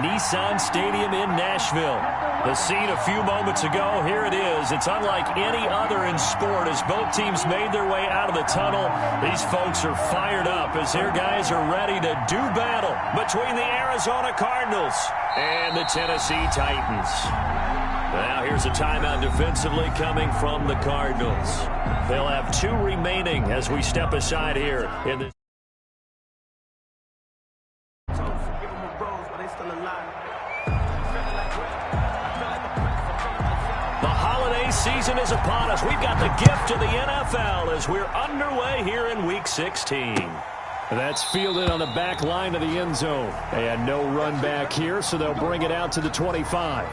Nissan Stadium in Nashville. The scene a few moments ago, here it is. It's unlike any other in sport as both teams made their way out of the tunnel. These folks are fired up as their guys are ready to do battle between the Arizona Cardinals and the Tennessee Titans. Now here's a timeout defensively coming from the Cardinals. They'll have 2 remaining as we step aside here in this. The holiday season is upon us. We've got the gift of the NFL as we're underway here in Week 16. That's fielded on the back line of the end zone. And no run back here, so they'll bring it out to the 25.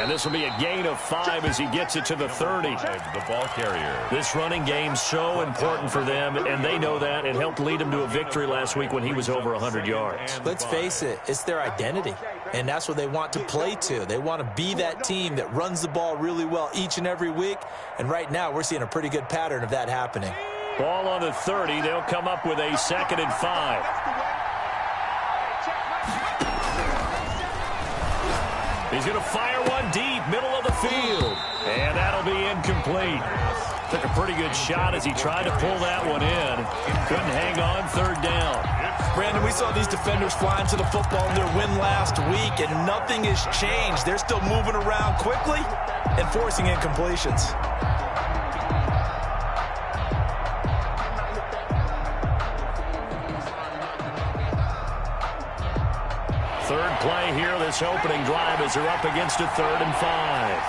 This will be a gain of 5 as he gets it to the 30. The ball carrier. This running game's so important for them, and they know that. It helped lead him to a victory last week when he was over 100 yards. Let's face it, it's their identity, and that's what they want to play to. They want to be that team that runs the ball really well each and every week, and right now we're seeing a pretty good pattern of that happening. Ball on the 30. They'll come up with a 2nd and 5. He's going to fire one deep, middle of the field. And that'll be incomplete. Took a pretty good shot as he tried to pull that one in. Couldn't hang on 3rd down. Brandon, we saw these defenders flying to the football in their win last week, and nothing has changed. They're still moving around quickly and forcing incompletions. 3rd play here, this opening drive as they're up against a 3rd and 5.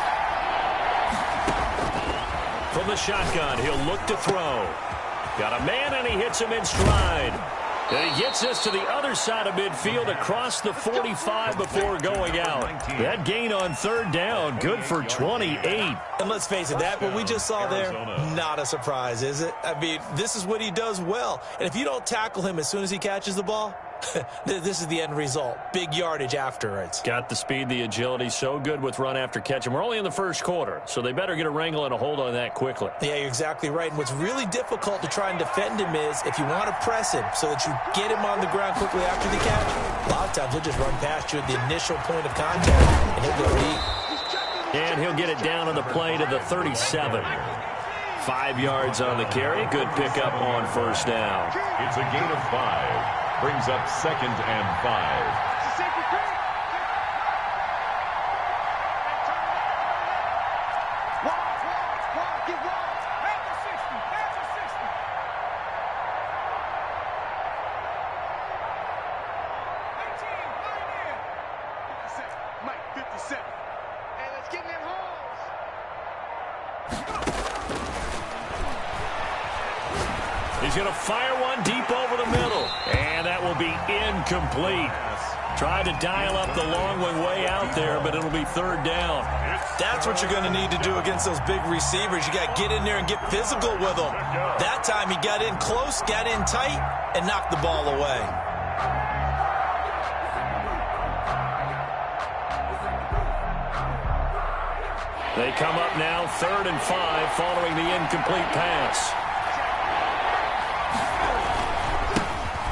From the shotgun, he'll look to throw. Got a man, and he hits him in stride. And he gets us to the other side of midfield across the 45 before going out. That gain on 3rd down, good for 28. And let's face it, that what we just saw there, not a surprise, is it? I mean, this is what he does well. And if you don't tackle him as soon as he catches the ball, this is the end result. Big yardage afterwards. Got the speed, the agility, so good with run after catch. And we're only in the 1st quarter, so they better get a wrangle and a hold on that quickly. Yeah, you're exactly right. And what's really difficult to try and defend him is if you want to press him so that you get him on the ground quickly after the catch, a lot of times he'll just run past you at the initial point of contact, and he'll go deep. And he'll get it down on the play to the 37. 5 yards on the carry. Good pickup on 1st down. It's a gain of 5. Brings up 2nd and 5. He's going to fire one deep over the middle. And that will be incomplete. Tried to dial up the long one way out there, but it'll be 3rd down. That's what you're going to need to do against those big receivers. You got to get in there and get physical with them. That time he got in close, got in tight, and knocked the ball away. They come up now 3rd and 5 following the incomplete pass.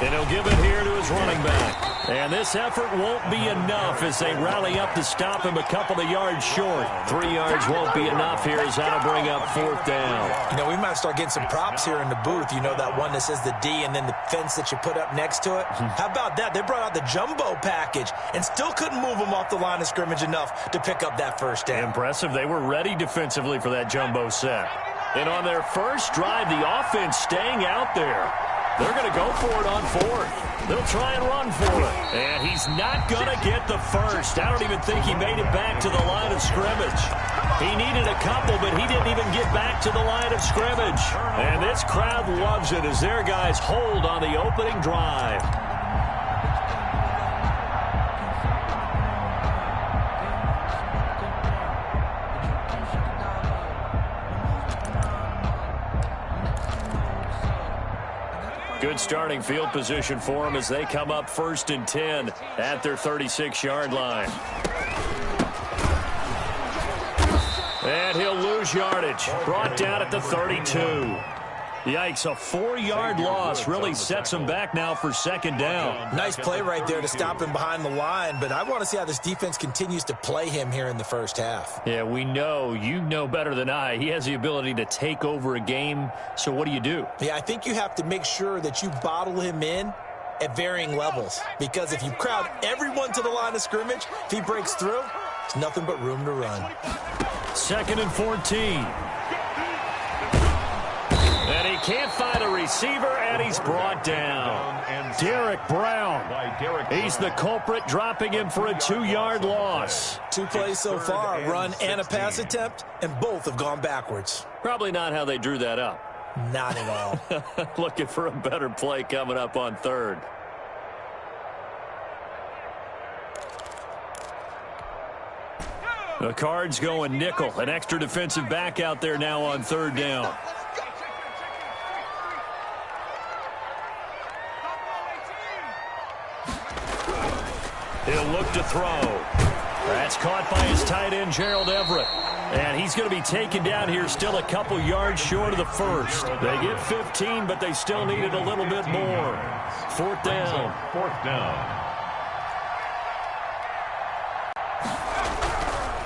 And he'll give it here to his running back. And this effort won't be enough as they rally up to stop him a couple of yards short. 3 yards won't be enough here as that'll bring up 4th down. You know, we might start getting some props here in the booth. You know, that one that says the D and then the fence that you put up next to it. How about that? They brought out the jumbo package and still couldn't move him off the line of scrimmage enough to pick up that 1st down. Impressive. They were ready defensively for that jumbo set. And on their first drive, the offense staying out there. They're going to go for it on fourth. They'll try and run for it. And he's not going to get the first. I don't even think he made it back to the line of scrimmage. He needed a couple, but he didn't even get back to the line of scrimmage. And this crowd loves it as their guys hold on the opening drive. Good starting field position for them as they come up 1st and 10 at their 36-yard line. And he'll lose yardage. Brought down at the 32. Yikes, a 4-yard loss really sets him back now for 2nd down. Nice play right there to stop him behind the line, but I want to see how this defense continues to play him here in the first half. Yeah, we know. You know better than I. He has the ability to take over a game, so what do you do? Yeah, I think you have to make sure that you bottle him in at varying levels, because if you crowd everyone to the line of scrimmage, if he breaks through, there's nothing but room to run. 2nd and 14. And he can't find a receiver, and he's brought down. Derek Brown. He's the culprit, dropping him for a 2-yard loss. 2 plays so far, run and a pass attempt, and both have gone backwards. Probably not how they drew that up. Not at all. Looking for a better play coming up on 3rd. The Cards going nickel. An extra defensive back out there now on 3rd down. He'll look to throw. That's caught by his tight end, Gerald Everett. And he's going to be taken down here still a couple yards short of the first. They get 15, but they still needed a little bit more. 4th down. 4th down.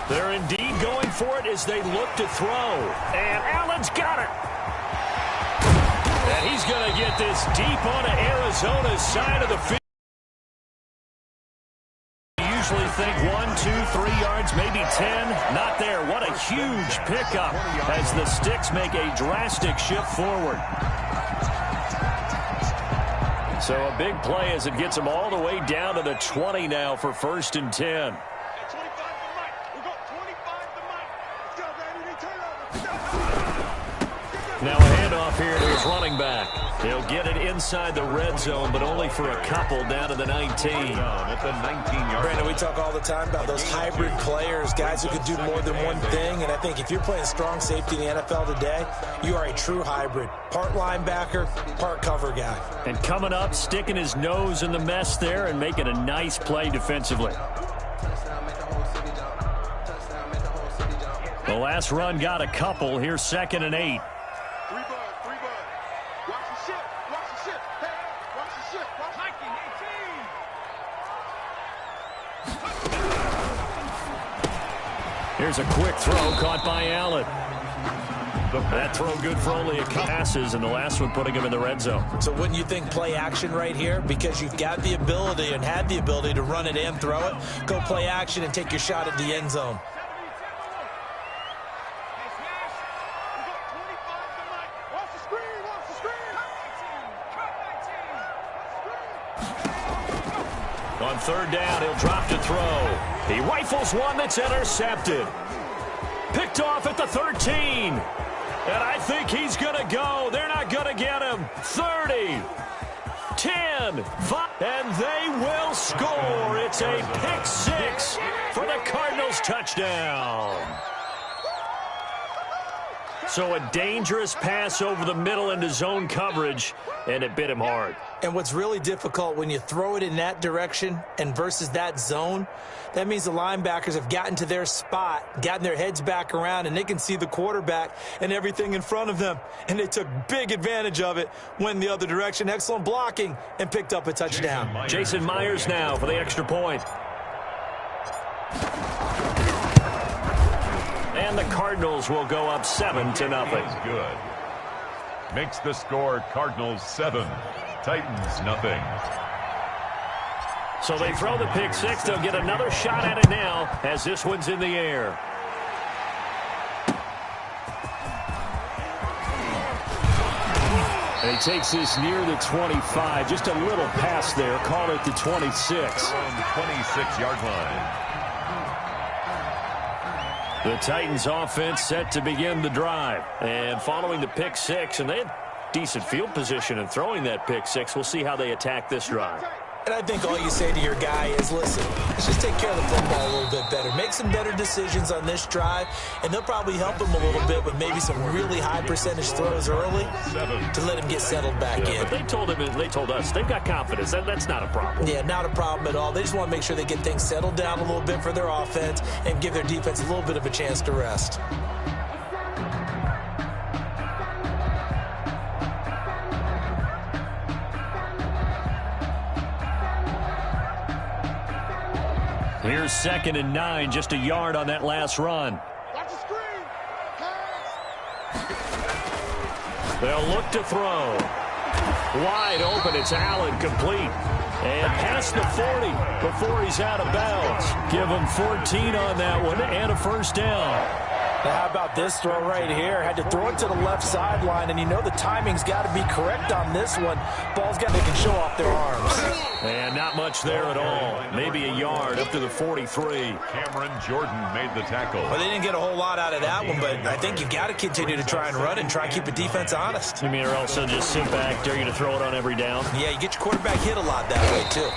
They're indeed going for it as they look to throw. And Allen's got it. And he's going to get this deep onto Arizona's side of the field. Usually think 1, 2, 3 yards, maybe 10. Not there. What a huge pickup as the Sticks make a drastic shift forward. So a big play as it gets them all the way down to the 20 now for 1st and 10. Now a handoff here to his running back. He'll get it inside the red zone, but only for a couple down to the 19. At the 19-yard. Brandon, we talk all the time about those hybrid players, guys who could do more than one thing. And I think if you're playing strong safety in the NFL today, you are a true hybrid. Part linebacker, part cover guy. And coming up, sticking his nose in the mess there and making a nice play defensively. The last run got a couple. Here's 2nd and 8. Here's a quick throw caught by Allen. That throw good for only a couple passes, and the last one putting him in the red zone. So wouldn't you think play action right here? Because you've got the ability and had the ability to run it and throw it. Go play action and take your shot at the end zone. On 3rd down, he'll drop to throw. He rifles one that's intercepted. Picked off at the 13. And I think he's going to go. They're not going to get him. 30, 10, 5, and they will score. It's a pick 6 for the Cardinals touchdown. So a dangerous pass over the middle into zone coverage, and it bit him hard. And what's really difficult when you throw it in that direction and versus that zone, that means the linebackers have gotten to their spot, gotten their heads back around, and they can see the quarterback and everything in front of them. And they took big advantage of it, went in the other direction. Excellent blocking, and picked up a touchdown. Jason Myers now for the extra point. And the Cardinals will go up 7-0. Good. Makes the score Cardinals 7, Titans nothing. So they throw the pick 6. They'll get another shot at it now as this one's in the air. And he takes this near the 25. Just a little pass there. Call it the 26. From 26-yard line. The Titans offense set to begin the drive. And following the pick six, and they had decent field position in throwing that pick six. We'll see how they attack this drive. And I think all you say to your guy is, listen, let's just take care of the football a little bit better. Make some better decisions on this drive, and they'll probably help him a little bit with maybe some really high percentage throws early to let him get settled back in. But they told us they've got confidence. That's not a problem. Yeah, not a problem at all. They just want to make sure they get things settled down a little bit for their offense and give their defense a little bit of a chance to rest. Here's 2nd and 9, just a yard on that last run. They'll look to throw. Wide open, it's Allen, complete. And past the 40 before he's out of bounds. Give him 14 on that one and a first down. Now, how about this throw right here? Had to throw it to the left sideline, and you know the timing's got to be correct on this one. Ball's got to show off their arms. And not much there at all. Maybe a yard up to the 43. Cameron Jordan made the tackle. Well, they didn't get a whole lot out of that one, but I think you've got to continue to try and run and try and keep the defense honest. You mean, or else they'll just sit back, dare you to throw it on every down? Yeah, you get your quarterback hit a lot that way, too.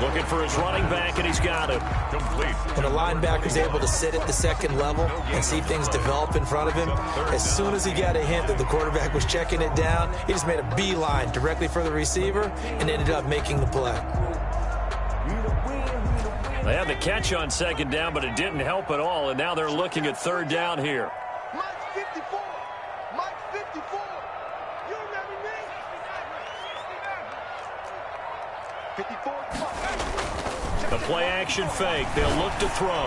Looking for his running back, and he's got it. Complete. When a linebacker's able to sit at the second level and see things develop in front of him, as soon as he got a hint that the quarterback was checking it down, he just made a beeline directly for the receiver and ended up making the play. They had the catch on 2nd down, but it didn't help at all, and now they're looking at 3rd down here. Mike 54. Mike 54. You remember me? 54. The play-action fake. They'll look to throw.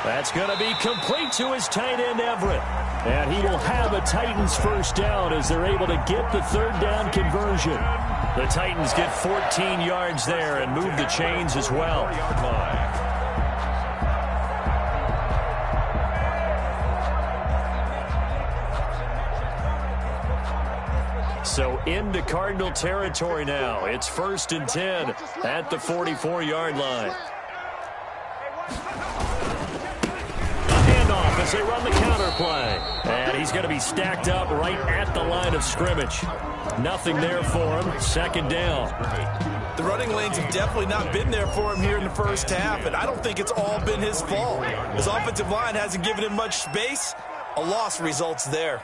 That's going to be complete to his tight end, Everett. And he will have a Titans first down as they're able to get the 3rd down conversion. The Titans get 14 yards there and move the chains as well. So into Cardinal territory now. It's 1st and 10 at the 44-yard line. A handoff as they run the counter play. And he's going to be stacked up right at the line of scrimmage. Nothing there for him. 2nd down. The running lanes have definitely not been there for him here in the first half, and I don't think it's all been his fault. His offensive line hasn't given him much space. A loss results there.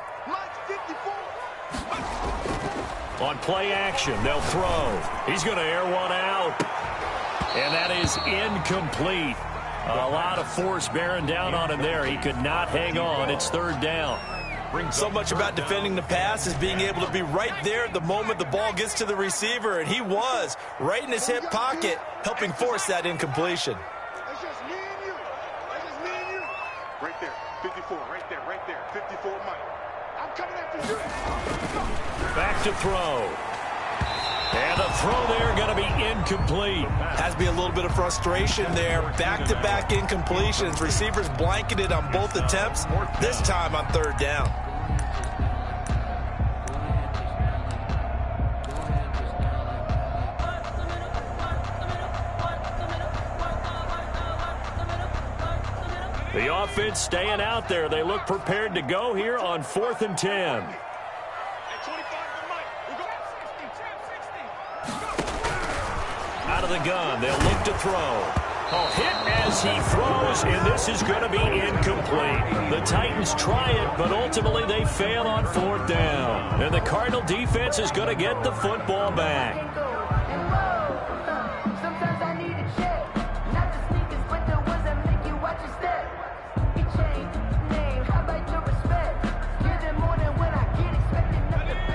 On play action, they'll throw. He's going to air one out. And that is incomplete. A lot of force bearing down on him there. He could not hang on. It's 3rd down. So much about defending the pass is being able to be right there at the moment the ball gets to the receiver, and he was right in his hip pocket, helping force that incompletion. That's just me and you. That's just me and you. Right there, 54, right there, 54, Mike. I'm coming after you. Back to throw. And the throw there going to be incomplete. Has to be a little bit of frustration there. Back-to-back incompletions. Receivers blanketed on both attempts, this time on 3rd down. The offense staying out there. They look prepared to go here on 4th and 10. Out of the gun, they'll look to throw. Hit as he throws, and this is going to be incomplete. The Titans try it, but ultimately they fail on 4th down. And the Cardinal defense is going to get the football back.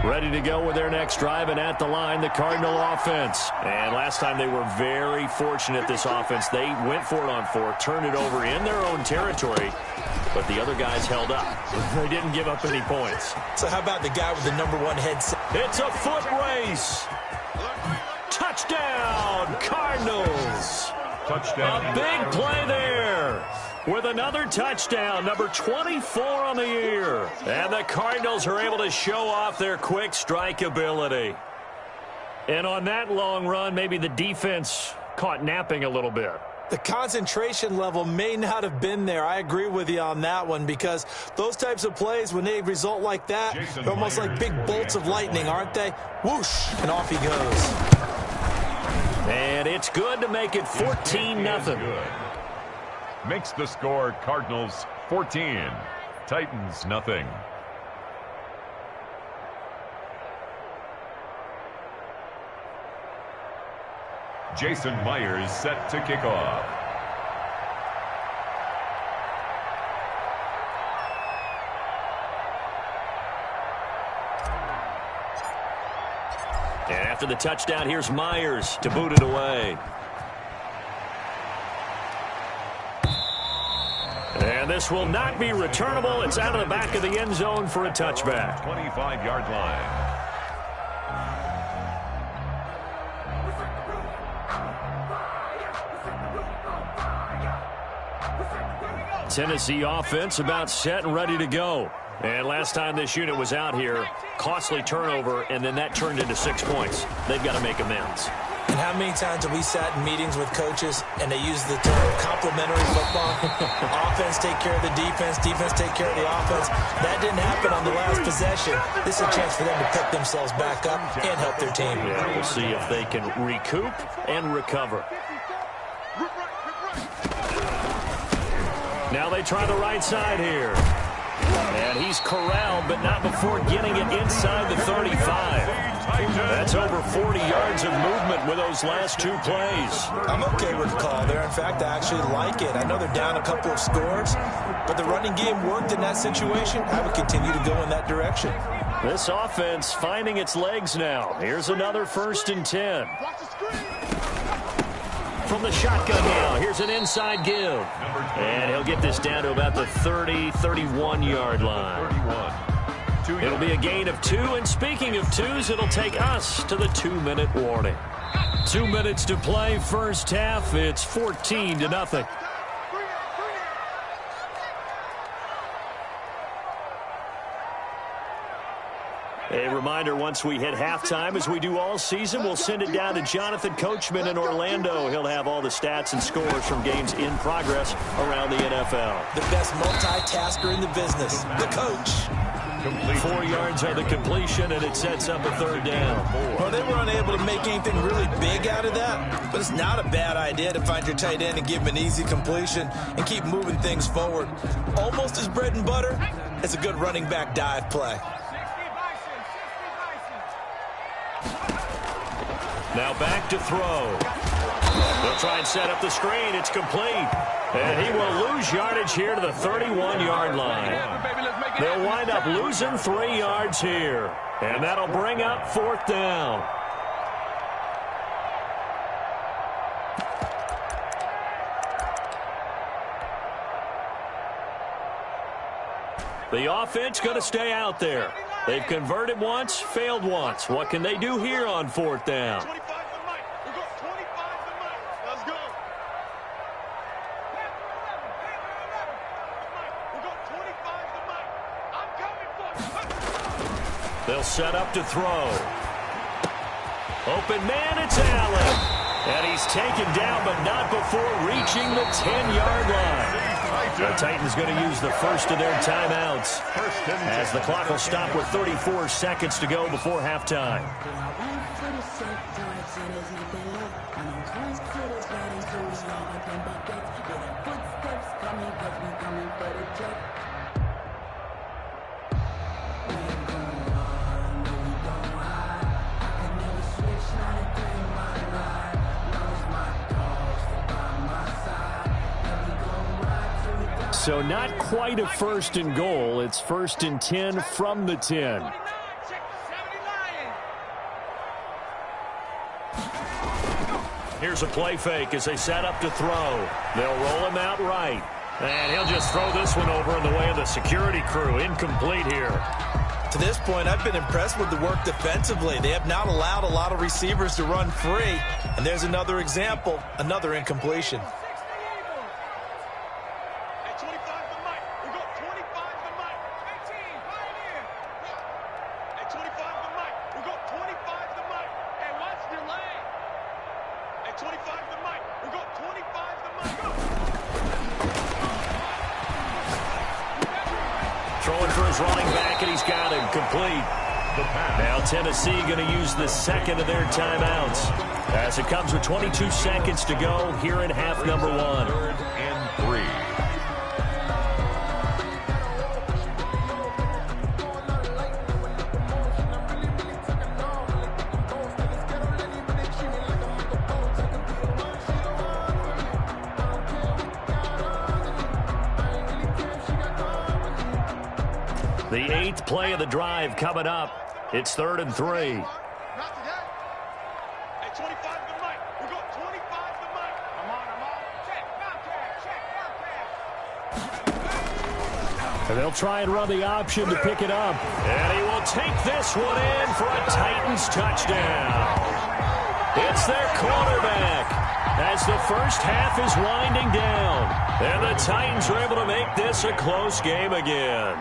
Ready to go with their next drive, and at the line, the Cardinal offense. And last time they were very fortunate, this offense. They went for it on 4th, turned it over in their own territory, but the other guys held up. They didn't give up any points. So how about the guy with the #1 headset? It's a foot race. Touchdown, Cardinals. Touchdown. A big play there. with another touchdown, number 24 on the year. And the Cardinals are able to show off their quick strike ability. And on that long run, maybe the defense caught napping a little bit. The concentration level may not have been there. I agree with you on that one, because those types of plays, when they result like that, they're almost like big bolts of lightning, aren't they? Whoosh, and off he goes. And it's good to make it 14-0. Makes the score Cardinals 14, Titans nothing. Jason Myers set to kick off. And after the touchdown, here's Myers to boot it away. And this will not be returnable. It's out of the back of the end zone for a touchback. 25-yard line. Tennessee offense about set and ready to go. And last time this unit was out here, costly turnover, and then that turned into 6 points. They've got to make amends. And how many times have we sat in meetings with coaches and they use the term complementary football? Offense take care of the defense, defense take care of the offense. That didn't happen on the last possession. This is a chance for them to pick themselves back up and help their team. Yeah, we'll see if they can recoup and recover. Now they try the right side here. And he's corralled, but not before getting it inside the 35. That's over 40 yards of movement with those last 2 plays. I'm okay with the call there. In fact, I actually like it. I know they're down a couple of scores, but the running game worked in that situation. I would continue to go in that direction. This offense finding its legs now. Here's another 1st and 10. From the shotgun now, here's an inside give. And he'll get this down to about the 30, 31-yard line. It'll be a gain of 2, and speaking of 2s, it'll take us to the 2-minute warning. 2 minutes to play, first half. It's 14-0. A reminder, once we hit halftime, as we do all season, we'll send it down to Jonathan Coachman in Orlando. He'll have all the stats and scores from games in progress around the NFL. The best multitasker in the business, the coach. 4 yards on the completion, and it sets up a 3rd down. Well, they were unable to make anything really big out of that, but it's not a bad idea to find your tight end and give him an easy completion and keep moving things forward. Almost as bread and butter as a good running back dive play. Now back to throw. They'll try and set up the screen. It's complete. And he will lose yardage here to the 31-yard line. They'll wind up losing 3 yards here. And that'll bring up 4th down. The offense going to stay out there. They've converted once, failed once. What can they do here on 4th down? 25 to Mike. We'll go 25 to Mike. Let's go. We'll go 25 to Mike. I'm coming for you. They'll set up to throw. Open man, it's Allen. And he's taken down, but not before reaching the 10-yard line. The Titans going to use the first of their timeouts as the clock will stop with 34 seconds to go before halftime. So not quite a 1st and goal. It's 1st and 10 from the 10. Here's a play fake as they set up to throw. They'll roll him out right. And he'll just throw this one over in the way of the security crew. Incomplete here. To this point, I've been impressed with the work defensively. They have not allowed a lot of receivers to run free. And there's another example, another incompletion. At 25 the mic. We go 25 the mic. Go. Throwing for his running back, and he's got him complete. Now Tennessee going to use the second of their timeouts as it comes with 22 seconds to go here in half number 1. 3rd and 3. The 8th play of the drive coming up. It's 3rd and 3. Not today. At 25 the mic. We go 25 the mic. I'm on. Check. And they'll try and run the option to pick it up. And he will take this one in for a Titans touchdown. It's their quarterback as the first half is winding down. And the Titans are able to make this a close game again.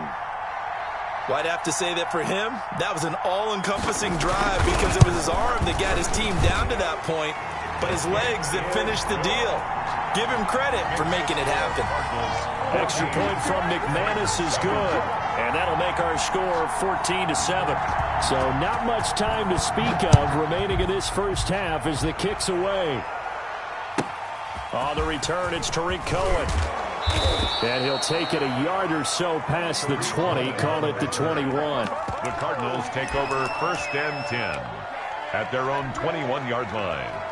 Well, I'd have to say that for him, that was an all-encompassing drive because it was his arm that got his team down to that point, but his legs that finished the deal. Give him credit for making it happen. Extra point from McManus is good, and that'll make our score 14-7. So not much time to speak of remaining in this first half as the kick's away. On the return, it's Tariq Cohen. And he'll take it a yard or so past the 20, call it the 21. The Cardinals take over 1st and 10 at their own 21-yard line.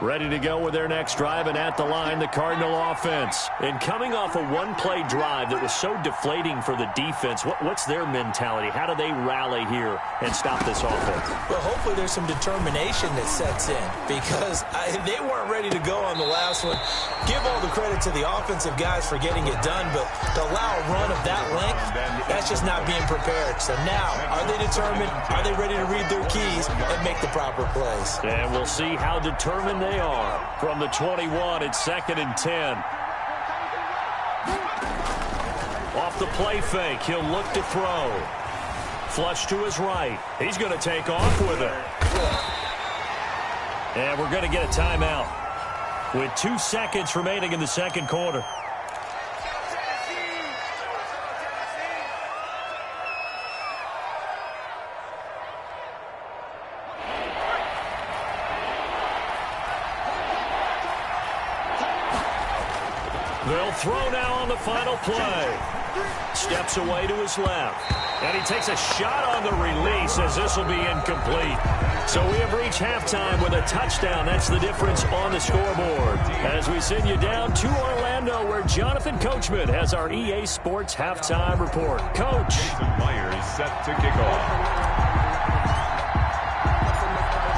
Ready to go with their next drive, and at the line, the Cardinal offense. And coming off a one-play drive that was so deflating for the defense, what's their mentality? How do they rally here and stop this offense? Well, hopefully there's some determination that sets in because they weren't ready to go on the last one. Give all the credit to the offensive guys for getting it done, but to allow a run of that length, that's just not being prepared. So now, are they determined? Are they ready to read their keys and make the proper plays? And we'll see how determined they are. From the 21, it's 2nd and 10. Off the play fake, he'll look to throw. Flush to his right. He's going to take off with it. And we're going to get a timeout with 2 seconds remaining in the second quarter. They'll throw now on the final play. Steps away to his left. And he takes a shot on the release as this will be incomplete. So we have reached halftime with a touchdown. That's the difference on the scoreboard. As we send you down to Orlando where Jonathan Coachman has our EA Sports halftime report. Coach. Jason Myers set to kick off.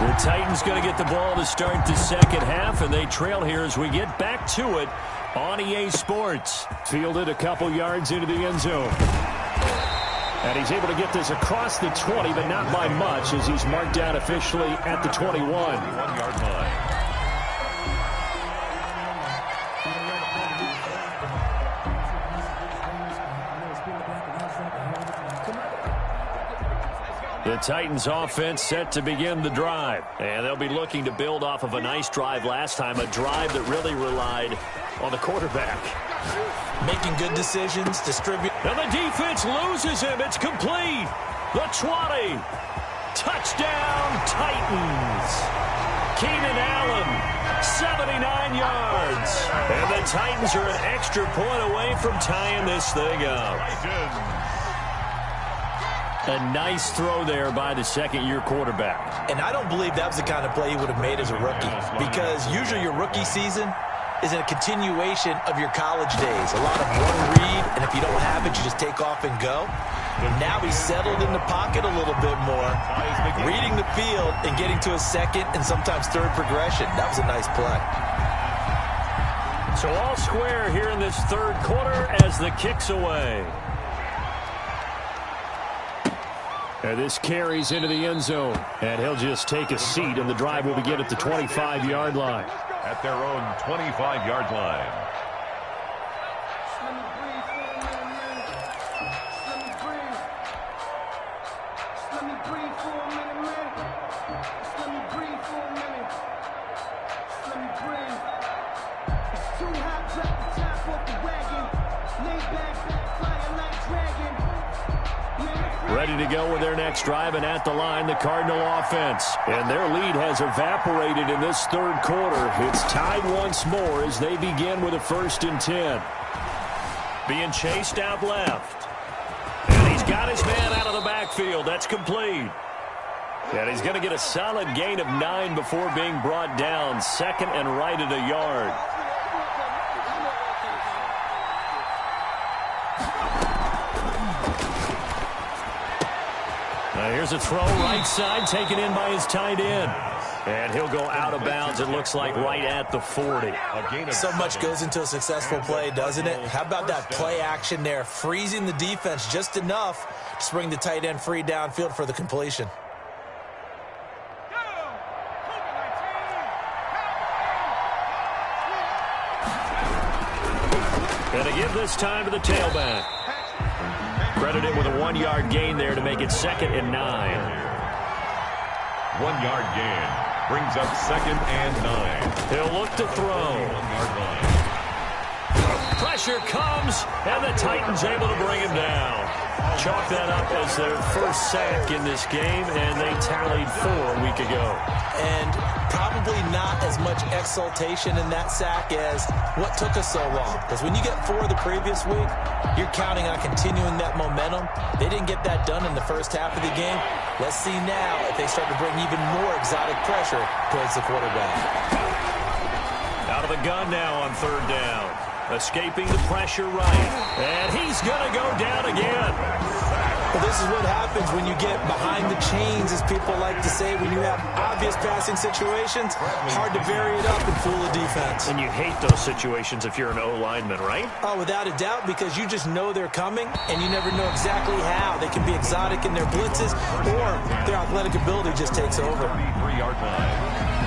The Titans going to get the ball to start the second half, and they trail here as we get back to it on EA Sports. Fielded a couple yards into the end zone. And he's able to get this across the 20, but not by much as he's marked down officially at the 21. 1-yard line. The Titans offense set to begin the drive. And they'll be looking to build off of a nice drive last time, a drive that really relied on the quarterback. Making good decisions, distribute. Now the defense loses him. It's complete. The 20. Touchdown, Titans. Keenan Allen, 79 yards. And the Titans are an extra point away from tying this thing up. A nice throw there by the second-year quarterback. And I don't believe that was the kind of play he would have made as a rookie because usually your rookie season is a continuation of your college days. A lot of one read, and if you don't have it, you just take off and go. Now he's settled in the pocket a little bit more, reading the field and getting to a second and sometimes third progression. That was a nice play. So all square here in this third quarter as the kick's away. And this carries into the end zone. And he'll just take a seat, and the drive will begin at the 25-yard line. at their own 25-yard line. Ready to go with their next drive, and at the line, the Cardinal offense. And their lead has evaporated in this third quarter. It's tied once more as they begin with a 1st and 10. Being chased out left. And he's got his man out of the backfield. That's complete. And he's going to get a solid gain of 9 before being brought down. 2nd and right at a yard. Here's a throw right side, taken in by his tight end. And he'll go out of bounds, it looks like, right at the 40. So much goes into a successful play, doesn't it? How about that play action there, freezing the defense just enough to bring the tight end free downfield for the completion. And to give this time to the tailback. Credited with a 1-yard gain there to make it 2nd and 9. 1-yard gain brings up 2nd and 9. He'll look to throw. 1-yard line. Pressure comes, and the Titans able to bring him down. Chalk that up as their first sack in this game, and they tallied 4 a week ago. And probably not as much exultation in that sack as what took us so long. Because when you get 4 the previous week, you're counting on continuing that momentum. They didn't get that done in the first half of the game. Let's see now if they start to bring even more exotic pressure towards the quarterback. Out of the gun now on 3rd down. Escaping the pressure right. And he's going to go down again. Well, this is what happens when you get behind the chains, as people like to say. When you have obvious passing situations, hard to vary it up and fool a defense. And you hate those situations if you're an O-lineman, right? Oh, without a doubt, because you just know they're coming, and you never know exactly how. They can be exotic in their blitzes, or their athletic ability just takes over. 33-yard line.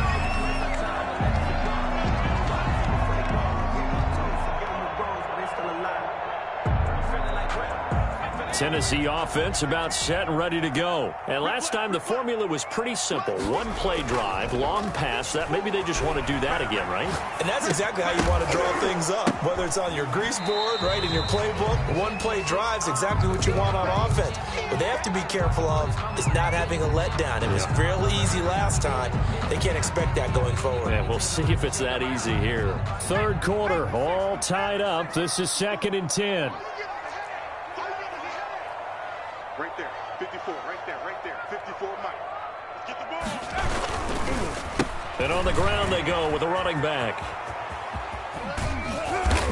Tennessee offense about set and ready to go. And last time the formula was pretty simple. 1-play drive, long pass. That maybe they just want to do that again, right? And that's exactly how you want to draw things up. Whether it's on your grease board, right, in your playbook, 1-play drive's exactly what you want on offense. What they have to be careful of is not having a letdown. It was real easy last time. They can't expect that going forward. And we'll see if it's that easy here. 3rd quarter, all tied up. This is 2nd and 10. Right there, 54, right there, 54, Mike. Let's get the ball. And on the ground they go with a running back.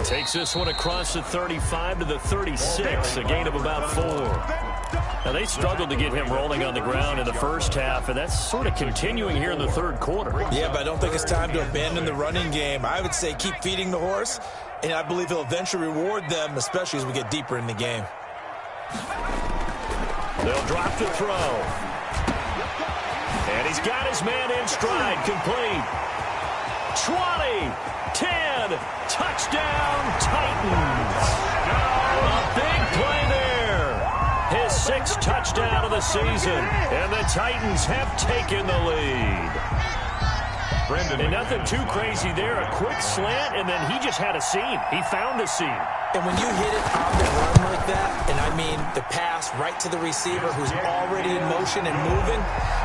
Takes this one across the 35 to the 36, a gain of about 4. Now, they struggled to get him rolling on the ground in the first half, and that's sort of continuing here in the 3rd quarter. Yeah, but I don't think it's time to abandon the running game. I would say keep feeding the horse, and I believe he'll eventually reward them, especially as we get deeper in the game. They'll drop to throw. And he's got his man in stride, complete. 20, 10, touchdown Titans. A big play there. His 6th touchdown of the season. And the Titans have taken the lead. And nothing too crazy there. A quick slant, and then he just had a seam. He found a seam. And when you hit it on the run like that, and I mean the pass right to the receiver who's already in motion and moving,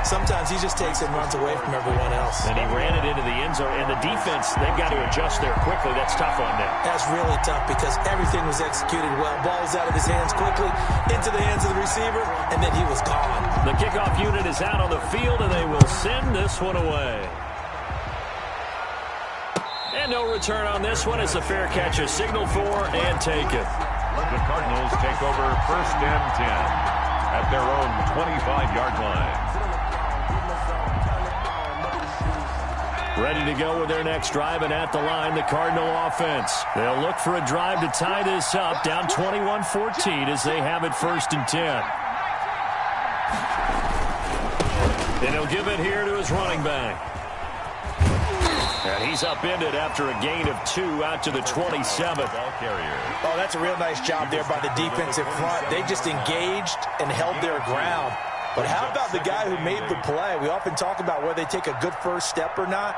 sometimes he just takes it and runs away from everyone else. And he ran it into the end zone. And the defense, they've got to adjust there quickly. That's tough on them. That's really tough because everything was executed well. Ball was out of his hands quickly, into the hands of the receiver, and then he was gone. The kickoff unit is out on the field, and they will send this one away. And no return on this one. It's a fair catch, a signal for, and take it. The Cardinals take over 1st and 10 at their own 25-yard line. Ready to go with their next drive, and at the line, the Cardinal offense. They'll look for a drive to tie this up, down 21-14 as they have it 1st and 10. And he'll give it here to his running back. And And he's upended after a gain of 2 out to the 27. Oh, that's a real nice job there by the defensive front. They just engaged and held their ground. But how about the guy who made the play? We often talk about whether they take a good first step or not.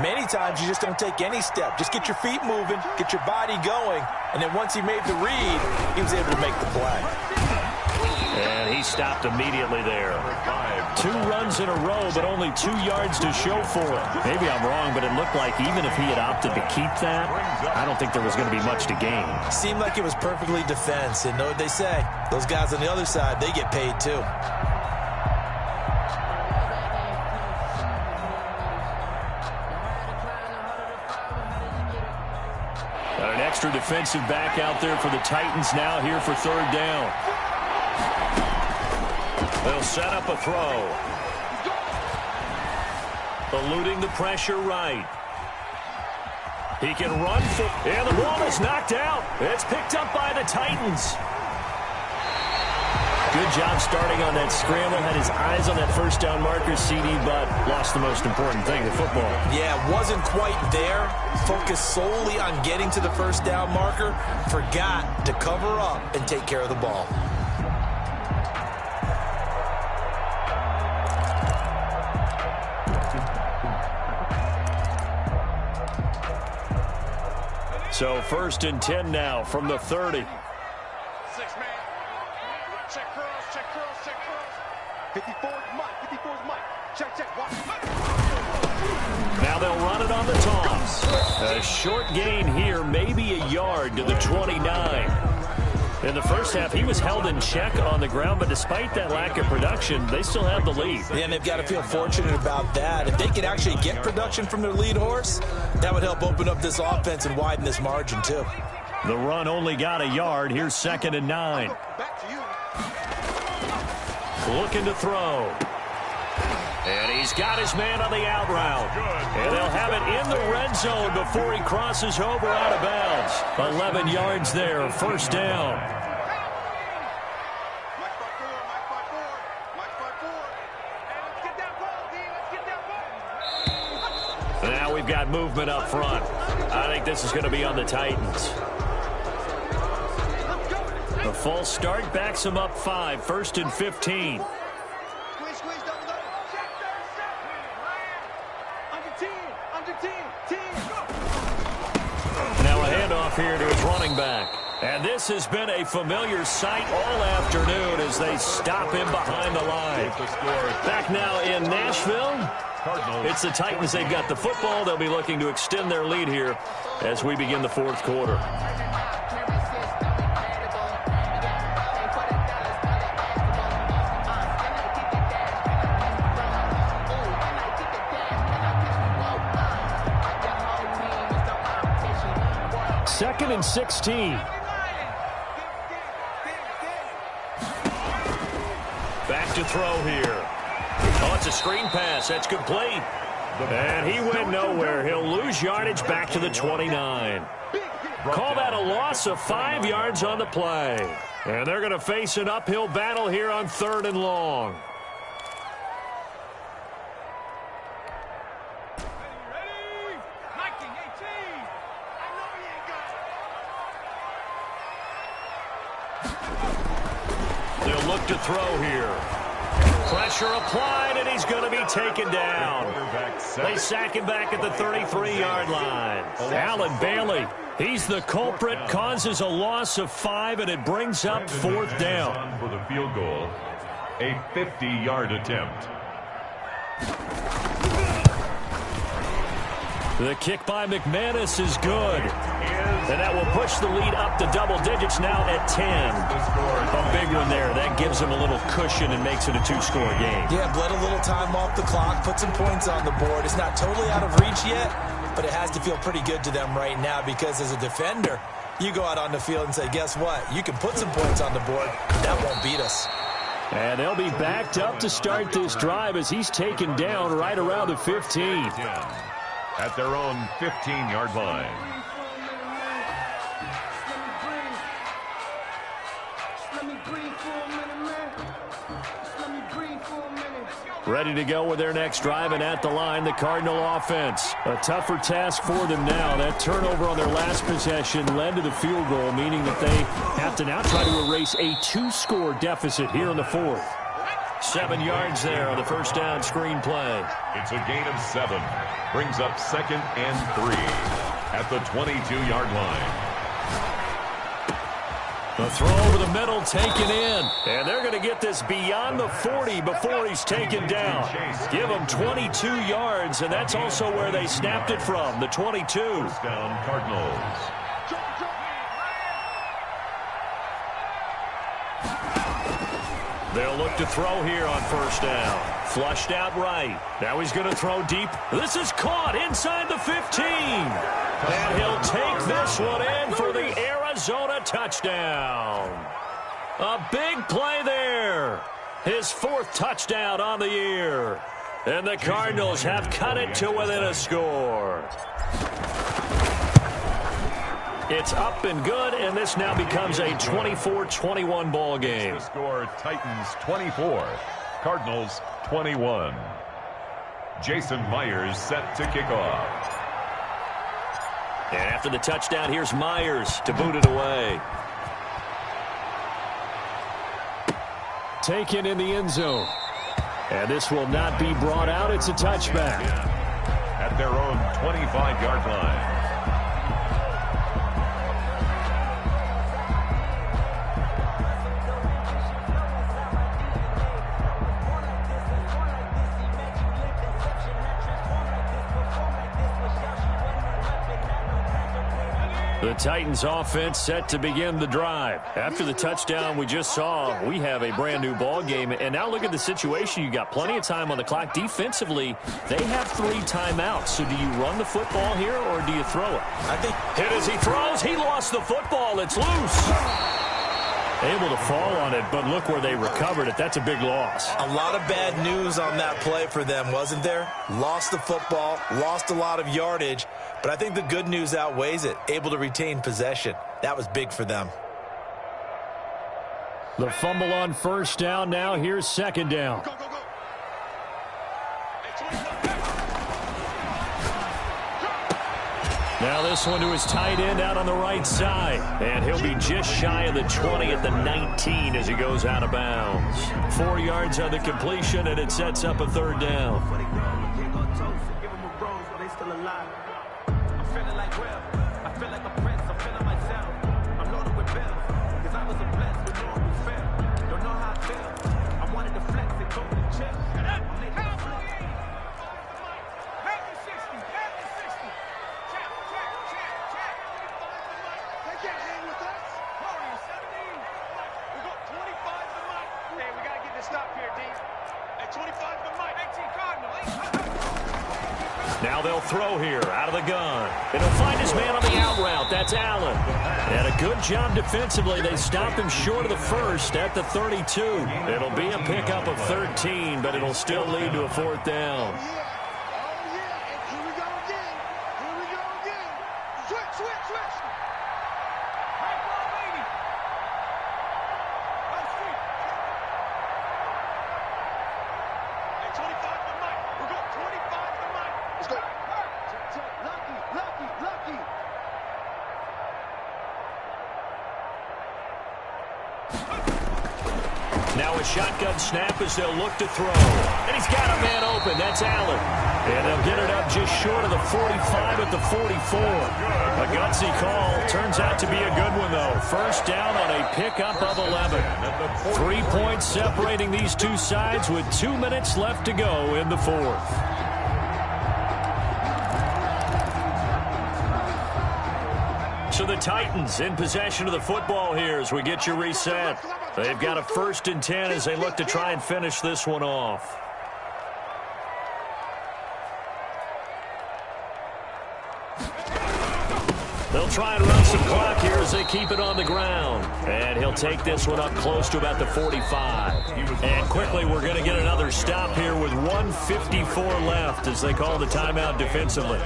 Many times you just don't take any step. Just get your feet moving, get your body going, and then once he made the read, he was able to make the play. And he stopped immediately there. 2 runs in a row, but only 2 yards to show for it. Maybe I'm wrong, but it looked like even if he had opted to keep that, I don't think there was going to be much to gain. Seemed like it was perfectly defense, and know what they say. Those guys on the other side, they get paid too. Got an extra defensive back out there for the Titans now here for 3rd down. They'll set up a throw. Eluding the pressure right. He can run for, and the ball is knocked out. It's picked up by the Titans. Good job starting on that scramble. Had his eyes on that first down marker, CD, but lost the most important thing, the football. Yeah, wasn't quite there. Focused solely on getting to the first down marker. Forgot to cover up and take care of the ball. So 1st and 10 now from the 30. 6 man. Check curls, check curls, check curls. 54 is Mike, 54 is Mike. Check, watch. Now they'll run it on the toss. A short gain here, maybe a yard to the 29. In the first half, he was held in check on the ground, but despite that lack of production, they still have the lead. Yeah, and they've got to feel fortunate about that. If they could actually get production from their lead horse, that would help open up this offense and widen this margin, too. The run only got a yard. Here's 2nd and 9. Back to you. Looking to throw. And he's got his man on the out route. And they'll have it in the red zone before he crosses over out of bounds. 11 yards there, 1st down. Mike 5-4. Hey, let's get that ball, D. Let's get that ball. Now we've got movement up front. I think this is going to be on the Titans. The false start backs him up 5, 1st and 15. Squeeze, double. Under 10. Now a handoff here to his running back. And this has been a familiar sight all afternoon as they stop him behind the line. Back now in Nashville. It's the Titans. They've got the football. They'll be looking to extend their lead here as we begin the 4th quarter. Second and 16. Back to throw here. Oh, it's a screen pass. That's complete. And he went nowhere. He'll lose yardage back to the 29. Call that a loss of 5 yards on the play. And they're going to face an uphill battle here on 3rd and long. They'll look to throw here. Pressure applied, and he's going to be taken down. They sack him back at the 33-yard line. Allen Bailey, he's the culprit, causes a loss of 5, and it brings up 4th down. For the field goal, a 50-yard attempt. The kick by McManus is good. And that will push the lead up to double digits now at 10. A big one there. That gives them a little cushion and makes it a 2-score game. Yeah, bled a little time off the clock, put some points on the board. It's not totally out of reach yet, but it has to feel pretty good to them right now because as a defender, you go out on the field and say, guess what? You can put some points on the board. That won't beat us. And they'll be backed up to start this drive as he's taken down right around the 15. At their own 15-yard line. ready to go with their next drive, and at the line, the Cardinal offense. A tougher task for them now. That turnover on their last possession led to the field goal, meaning that they have to now try to erase a 2-score deficit here in the fourth. 7 yards there on the first down screen play. It's a gain of 7. Brings up 2nd and 3 at the 22-yard line. The throw over the middle taken in. And they're going to get this beyond the 40 before he's taken down. Give him 22 yards, and that's also where they snapped it from, the 22. First down, Cardinals. They'll look to throw here on first down. Flushed out right. Now he's going to throw deep. This is caught inside the 15. And he'll take this one in for the Arizona touchdown. A big play there. His 4th touchdown on the year. And the Cardinals have cut it to within a score. It's up and good, and this now becomes a 24-21 ball game. The score, Titans 24, Cardinals 21. Jason Myers set to kick off. And after the touchdown, here's Myers to boot it away. Taken in the end zone. And this will not be brought out. It's a touchback. At their own 25-yard line. The Titans offense set to begin the drive. After the touchdown we just saw, we have a brand new ball game. And now look at the situation. You got plenty of time on the clock. Defensively, they have 3 timeouts. So do you run the football here or do you throw it? I think hit as he throws. He lost the football. It's loose. Able to fall on it, but look where they recovered it. That's a big loss. a lot of bad news on that play for them, wasn't there? Lost the football, lost a lot of yardage, but I think the good news outweighs it. Able to retain possession. That was big for them. The fumble on first down. Now here's second down. Go, go, go. Now this one to his tight end out on the right side. And he'll be just shy of the 20 at the 19 as he goes out of bounds. 4 yards on the completion, and it sets up a third down. Now they'll throw here out of the gun. And he'll find his man on the out route. That's Allen. And a good job defensively. They stop him short of the first at the 32. It'll be a pickup of 13, but it'll still lead to a fourth down. Now a shotgun snap as they'll look to throw. And he's got a man open. That's Allen. And they'll get it up just short of the 45 at the 44. A gutsy call. Turns out to be a good one, though. First down on a pickup of 11. 3 points separating these two sides with 2 minutes left to go in the fourth. So the Titans in possession of the football here as we get you reset. They've got a 1st and 10 as they look to try and finish this one off. They'll try and run some clock here as they keep it on the ground. And he'll take this one up close to about the 45. And quickly we're going to get another stop here with 1:54 left as they call the timeout defensively.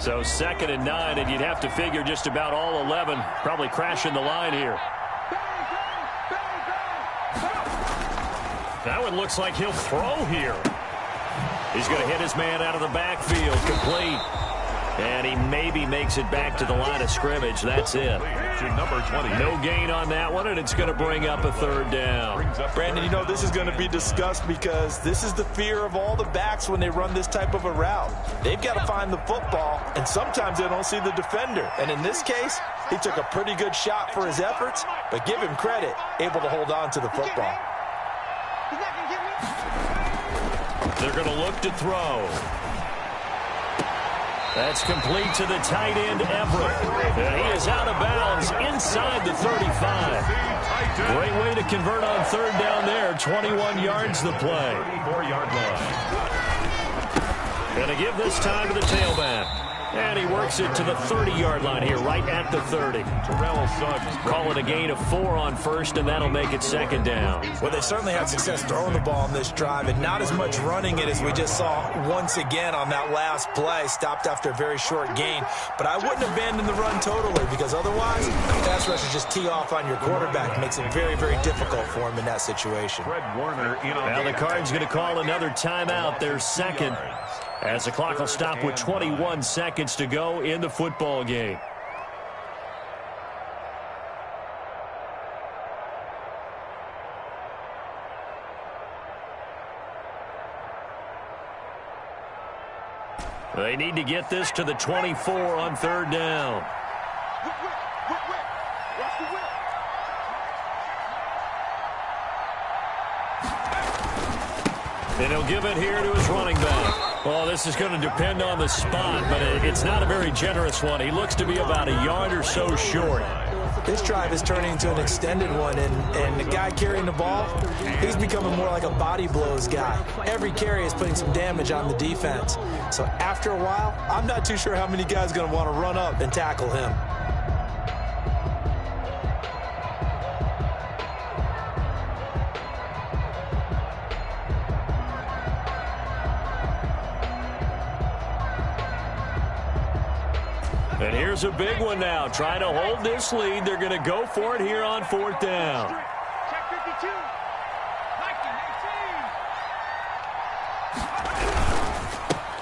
So 2nd and 9, and you'd have to figure just about all 11 probably crashing the line here. That one looks like he'll throw here. He's going to hit his man out of the backfield, complete. And he maybe makes it back to the line of scrimmage. That's it. Number 20. No gain on that one, and it's going to bring up a 3rd down. Brandon, you know this is going to be discussed because this is the fear of all the backs when they run this type of a route. They've got to find the football, and sometimes they don't see the defender. And in this case, he took a pretty good shot for his efforts, but give him credit, able to hold on to the football. They're going to look to throw. That's complete to the tight end, Everett. And he is out of bounds inside the 35. Great way to convert on 3rd down there. 21 yards the play. 34-yard line. Going to give this time to the tailback. And he works it to the 30-yard line here, right at the 30. Terrell Suggs. Call it a gain of 4 on 1st, and that'll make it 2nd down. Well, they certainly had success throwing the ball on this drive, and not as much running it as we just saw once again on that last play. Stopped after a very short gain. But I wouldn't abandon the run totally, because otherwise, pass rushers just tee off on your quarterback. Makes it very, very difficult for him in that situation. Fred Warner in on now the Cards going to call another timeout, their 2nd. As the clock will stop with 21 seconds to go in the football game. They need to get this to the 24 on 3rd down. And he'll give it here to his running back. Well, this is going to depend on the spot, but it's not a very generous one. He looks to be about a yard or so short. This drive is turning into an extended one, and the guy carrying the ball, he's becoming more like a body blows guy. Every carry is putting some damage on the defense. So after a while, I'm not too sure how many guys are going to want to run up and tackle him. And here's a big one now. Trying to hold this lead. They're going to go for it here on 4th down. Check 52.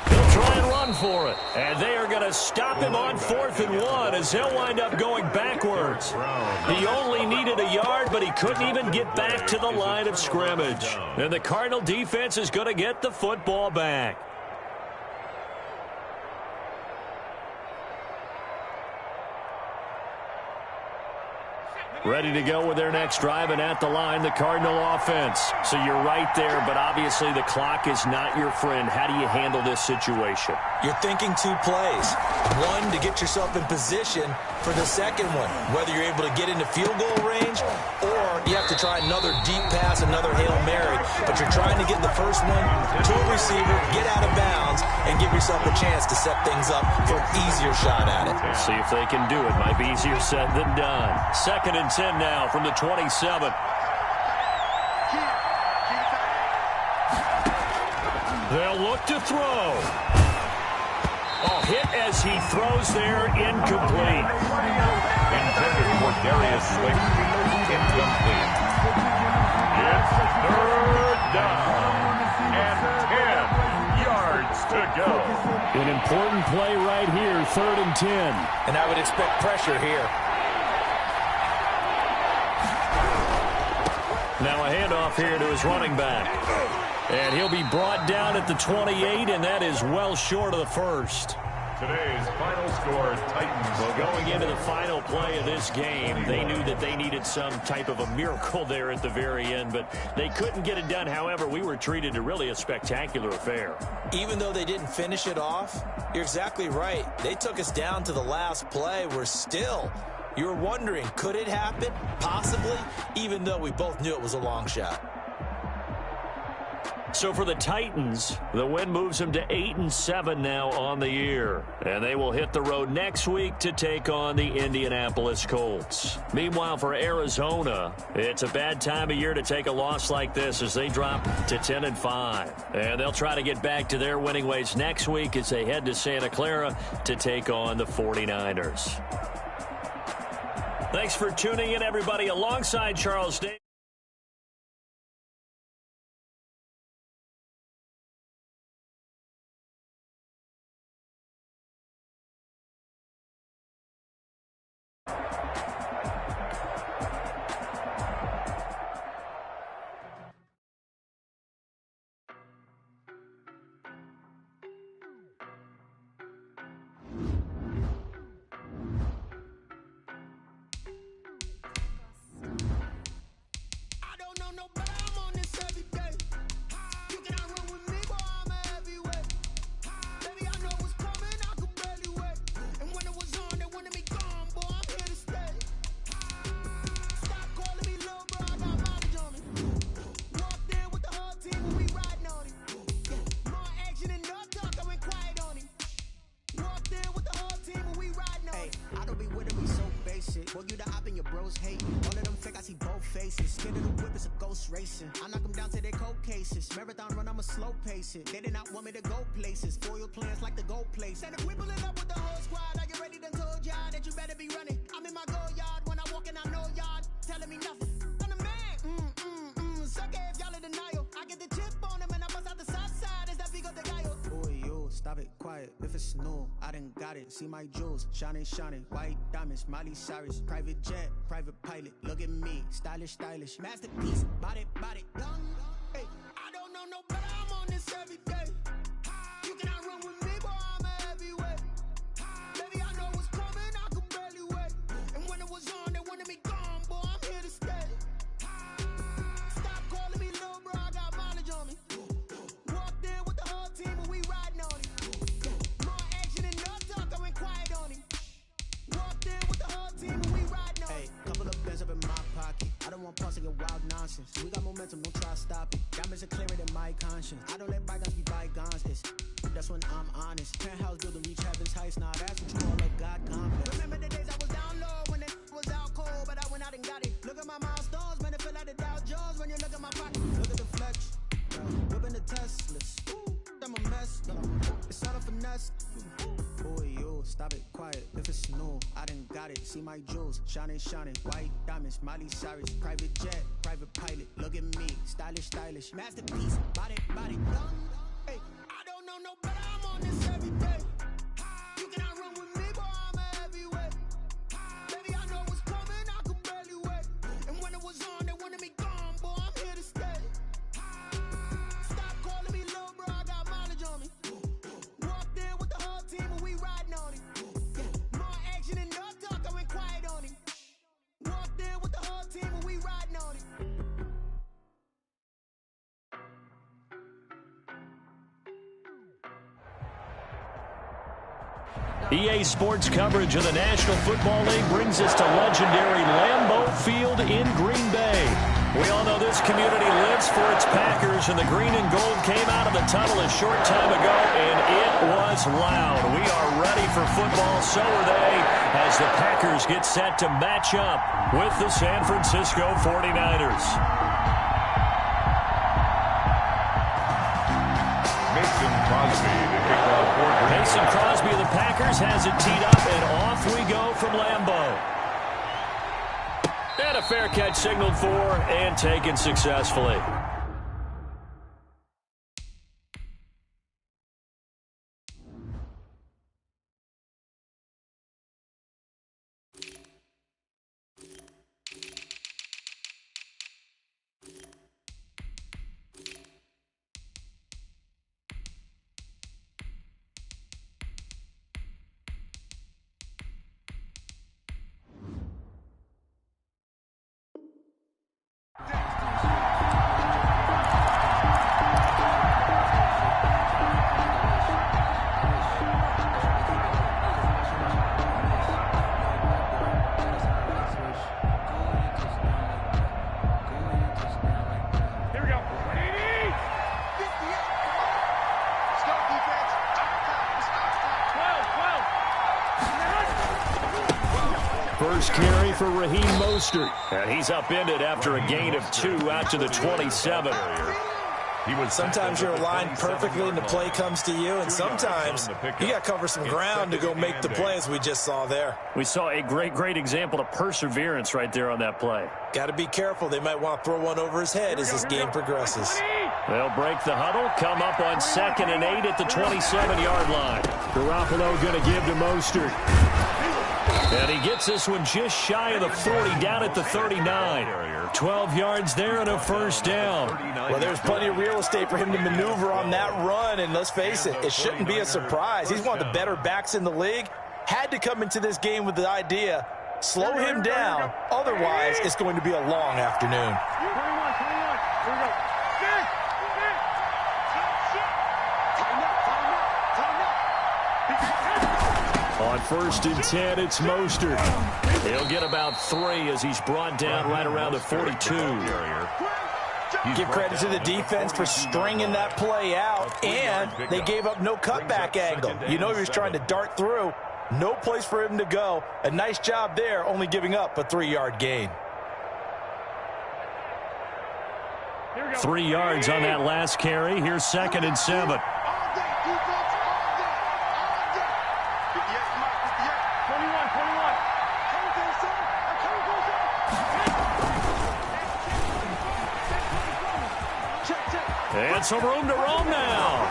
He'll try and run for it. And they are going to stop him on 4th and 1 as he'll wind up going backwards. He only needed a yard, but he couldn't even get back to the line of scrimmage. And the Cardinal defense is going to get the football back. Ready to go with their next drive, and at the line, the Cardinal offense. So you're right there, but obviously the clock is not your friend. How do you handle this situation? You're thinking 2 plays. One, to get yourself in position for the second one, whether you're able to get into field goal range or you have to try another deep pass, another Hail Mary. But you're trying to get the first one to a receiver, get out of bounds, and give yourself a chance to set things up for an easier shot at it. Let's see if they can do it. Might be easier said than done. 2nd and 10 now from the 27. They'll look to throw. Oh, hit as he throws there, incomplete. Intended for Darius Slayton. Incomplete. It's 3rd down and 10 yards to go. An important play right here, 3rd and 10. And I would expect pressure here. Now a handoff here to his running back. And he'll be brought down at the 28, and that is well short of the first. Today's final score, Titans. Well, going into the final play of this game, they knew that they needed some type of a miracle there at the very end, but they couldn't get it done. However, we were treated to really a spectacular affair. Even though they didn't finish it off, you're exactly right. They took us down to the last play. We're still, you were wondering, could it happen? Possibly, even though we both knew it was a long shot. So for the Titans, the win moves them to 8-7 now on the year. And they will hit the road next week to take on the Indianapolis Colts. Meanwhile, for Arizona, it's a bad time of year to take a loss like this as they drop to 10-5. And they'll try to get back to their winning ways next week as they head to Santa Clara to take on the 49ers. Thanks for tuning in, everybody, alongside Charles Davis. Boy, you the op and your bros hate. All of them fake, I see both faces. Scared of the whip, it's a ghost racing. I knock them down to their cold cases. Marathon run, I'ma slow pace it. They did not want me to go places. Foil plans like the go place. And if we pulling up with the whole squad, are you ready? Done told y'all that you better be running. I'm in my go yard. When I walk in, I know y'all telling me nothing. I'm the man. Suck it if y'all in denial. I get the chip on them and I bust out the south side. Is that big of the guy? Boy, yo, stop it, quiet. If it's new, I done got it. See my jewels, shining, white diamonds, Miley Cyrus, private jet, private pilot. Look at me, stylish, masterpiece, body, done. Hey, I don't know no better. I'm on this every day. You cannot run with me, boy. I'm a heavyweight. Baby, I know what's coming. I could barely wait. And when it was on, they wanted me gone, boy. I'm here to stay. Stop calling me little bro. I got mileage on me. Walked in with the whole team and we riding on it. More action and no talk. I went quiet on him. Walked in with the whole team and we riding on it. Hey, couple of bands up in my pocket. I don't want pause to get wild nonsense. We got momentum, don't try to stop it. Diamonds are clearer than my conscience. I don't let bygones be bygones. That's when I'm honest. Penthouse building, reach heaven's heights. Now that's what you call a God complex. Remember the days I was down low when it was out cold, but I went out and got it. Look at my milestones, man, it feel like the Dow Jones when you look at my pocket. Look at the flex, whipping the Teslas. I'm a mess, it's all a finesse. Boy, yo, stop it, quiet. If it's new, I done got it. See my jewels, shining, white diamonds, Miley Cyrus, private jet, private pilot. Look at me, stylish, masterpiece, body, done. Hey, I don't know no better. I'm on this every day. You cannot run with me, boy. I'm a heavyweight. Baby, I know what's coming. I could barely wait. And when it was on, they wanted me gone, boy. I'm here to stay. Stop calling me little bro. I got mileage on me. Walked in with the whole team and we riding on it. More action and no talk. I went quiet on him. Walked in with the whole team and we riding on it. EA Sports coverage of the National Football League brings us to legendary Lambeau Field in Green Bay. We all know this community lives for its Packers, and the green and gold came out of the tunnel a short time ago, and it was loud. We are ready for football, so are they, as the Packers get set to match up with the San Francisco 49ers. Mason Crosby to kick off for Green Bay. Mason Crosby of the Packers has it teed up, and off we go from Lambeau. And a fair catch signaled for and taken successfully. First carry for Raheem Mostert. And he's upended after a gain of 2 out to the 27. Sometimes you're aligned perfectly and the play comes to you, and sometimes you got to cover some ground to go make the play, as we just saw there. We saw a great example of perseverance right there on that play. Got to be careful. They might want to throw one over his head as this game progresses. They'll break the huddle, come up on 2nd and 8 at the 27-yard line. Garoppolo going to give to Mostert. And he gets this one just shy of the 40, down at the 39. 12 yards there and a first down. Well, there's plenty of real estate for him to maneuver on that run, and let's face it, it shouldn't be a surprise. He's one of the better backs in the league. Had to come into this game with the idea, slow him down, otherwise it's going to be a long afternoon. On 1st and 10, it's Mostert. He'll get about 3 as he's brought down right around the 42. Give credit to the defense for stringing that play out, and they gave up no cutback angle. You know he was trying to dart through. No place for him to go. A nice job there, only giving up a 3-yard gain. 3 yards on that last carry. Here's 2nd and 7. And some room to roam now.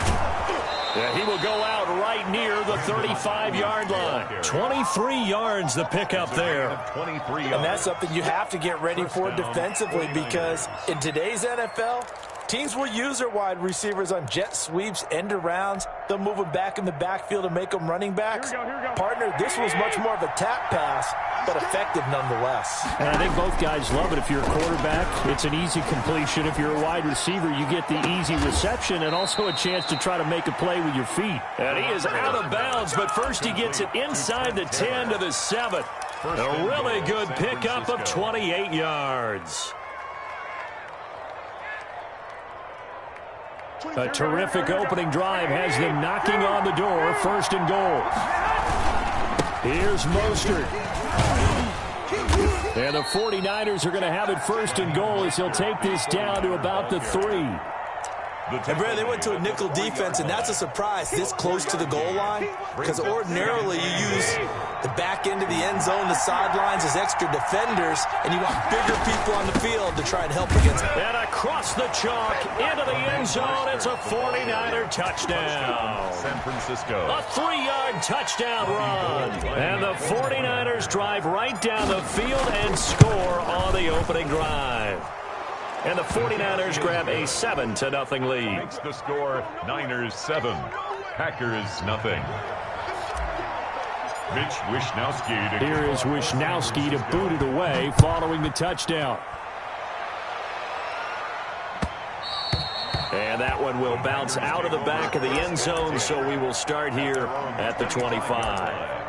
Yeah, he will go out right near the 35-yard line. 23 yards the pickup there. And that's something you have to get ready for defensively, because in today's NFL, teams will use their wide receivers on jet sweeps, end arounds. They'll move them back in the backfield and make them running backs. Partner, this was much more of a tap pass, but effective nonetheless. And I think both guys love it. If you're a quarterback, it's an easy completion. If you're a wide receiver, you get the easy reception and also a chance to try to make a play with your feet. And he is out of bounds, but first he gets it inside the 10 to the 7. A really good pickup of 28 yards. A terrific opening drive has them knocking on the door. 1st and goal. Here's Mostert. And the 49ers are going to have it 1st and goal as he'll take this down to about the 3. And Brad, they went to a nickel defense, and that's a surprise this close to the goal line, because ordinarily you use the back end of the end zone, the sidelines as extra defenders, and you want bigger people on the field to try and help against them. And across the chalk into the end zone, it's a 49er touchdown. San Francisco. A 3-yard touchdown run. And the 49ers drive right down the field and score on the opening drive. And the 49ers grab a 7-0 lead. Makes the score Niners 7, Packers 0. Mitch Wishnowsky. Here is Wishnowsky to boot it away following the touchdown. And that one will bounce out of the back of the end zone, so we will start here at the 25.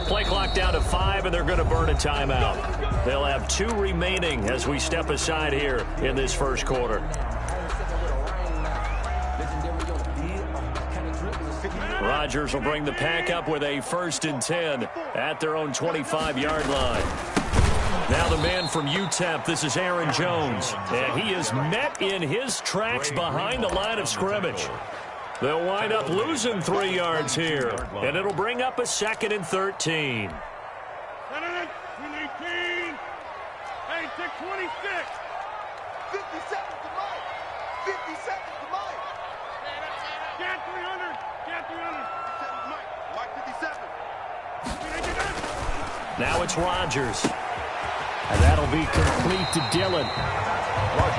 Play clock down to 5, and they're going to burn a timeout. They'll have 2 remaining as we step aside here in this first quarter. Rodgers will bring the pack up with a 1st and 10 at their own 25-yard line. Now the man from UTEP, this is Aaron Jones. And he is met in his tracks behind the line of scrimmage. They'll wind up losing 3 yards here, and it'll bring up a 2nd and 13. 218. Hey, 626. 50 seconds to Mike. 50 seconds to Mike. Get 300. Get 300. Mike 57. Now it's Rodgers. And that'll be complete to Dillon.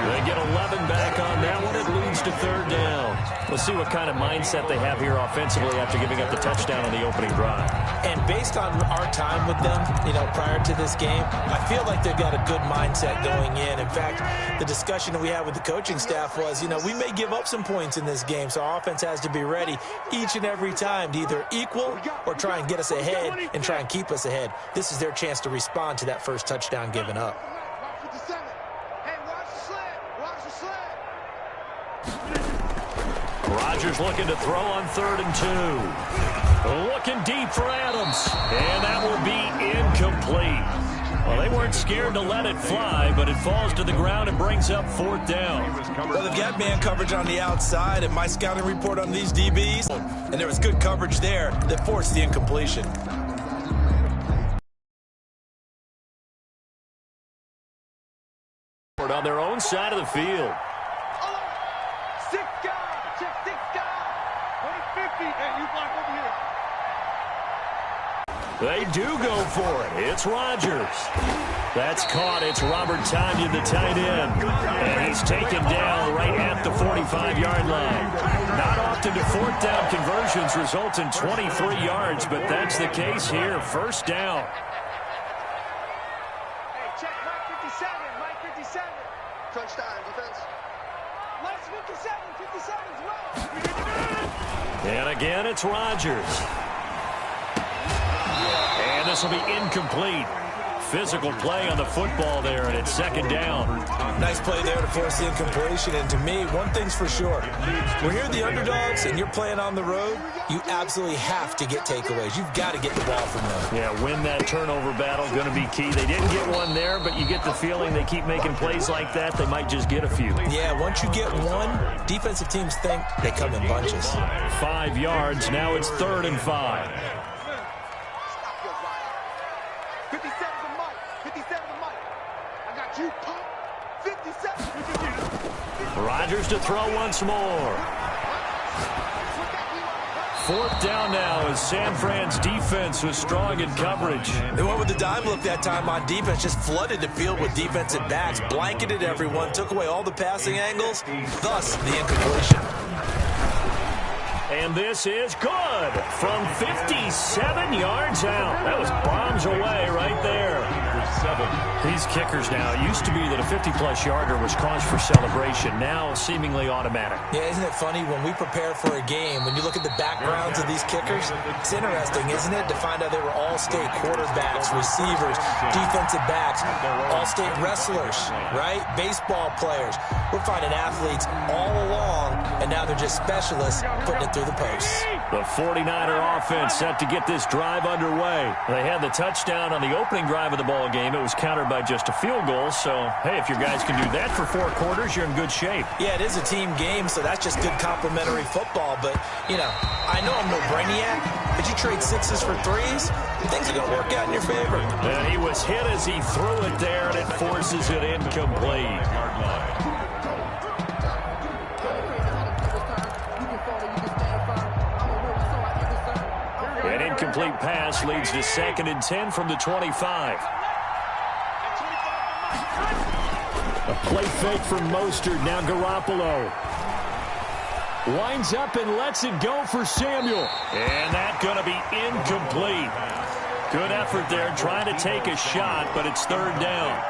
They get 11 back on that one. It leads to third down. We'll see what kind of mindset they have here offensively after giving up the touchdown on the opening drive. And based on our time with them, prior to this game, I feel like they've got a good mindset going in. In fact, the discussion that we had with the coaching staff was, we may give up some points in this game, so our offense has to be ready each and every time to either equal or try and get us ahead and try and keep us ahead. This is their chance to respond to that first touchdown given up. Rodgers looking to throw on 3rd and 2. Looking deep for Adams. And that will be incomplete. Well, they weren't scared to let it fly, but it falls to the ground and brings up 4th down. Well, they've got man coverage on the outside, and my scouting report on these DBs, and there was good coverage there that forced the incompletion. On their own side of the field. They do go for it. It's Rodgers. That's caught. It's Robert Tonyan, the tight end. And he's taken down right at the 45-yard line. Not often do 4th down conversions result in 23 yards, but that's the case here. 1st down. Hey, check Mike 57. Mike 57. Crunch time, defense. Mike's 57. 57 as well. And again, it's Rodgers. And this will be incomplete. Physical play on the football there, and it's 2nd down. Nice play there to force the incompletion. And to me, one thing's for sure. When you're the underdogs and you're playing on the road, you absolutely have to get takeaways. You've got to get the ball from them. Yeah, win that turnover battle, going to be key. They didn't get one there, but you get the feeling they keep making plays like that, they might just get a few. Yeah, once you get one, defensive teams think they come in bunches. 5 yards. Now it's 3rd and 5. 57 to Mike. 57 to Mike. I got you, pop. 57. Rodgers to throw once more. 4th down now as San Fran's defense was strong in coverage. They went with the dime look that time on defense, just flooded the field with defensive backs, blanketed everyone, took away all the passing angles, thus the incompletion. And this is good from 57 yards out. That was bombs away right there. These kickers now, it used to be that a 50-plus yarder was cause for celebration. Now seemingly automatic. Yeah, isn't it funny when we prepare for a game, when you look at the backgrounds of these kickers, it's interesting, isn't it, to find out they were all-state quarterbacks, receivers, defensive backs, all-state wrestlers, right? Baseball players. We're finding athletes all along, and now they're just specialists putting it through the posts. The 49er offense set to get this drive underway. They had the touchdown on the opening drive of the ball game. It was countered by just a field goal. So, hey, if your guys can do that for 4 quarters, you're in good shape. Yeah, it is a team game, so that's just good complimentary football. But, I know I'm no brainiac, but you trade 6s for 3s, things are going to work out in your favor. And he was hit as he threw it there, and it forces it incomplete. An incomplete pass leads to 2nd and 10 from the 25. A play fake from Mostert. Now Garoppolo winds up and lets it go for Samuel. And that's going to be incomplete. Good effort there trying to take a shot, but it's 3rd down.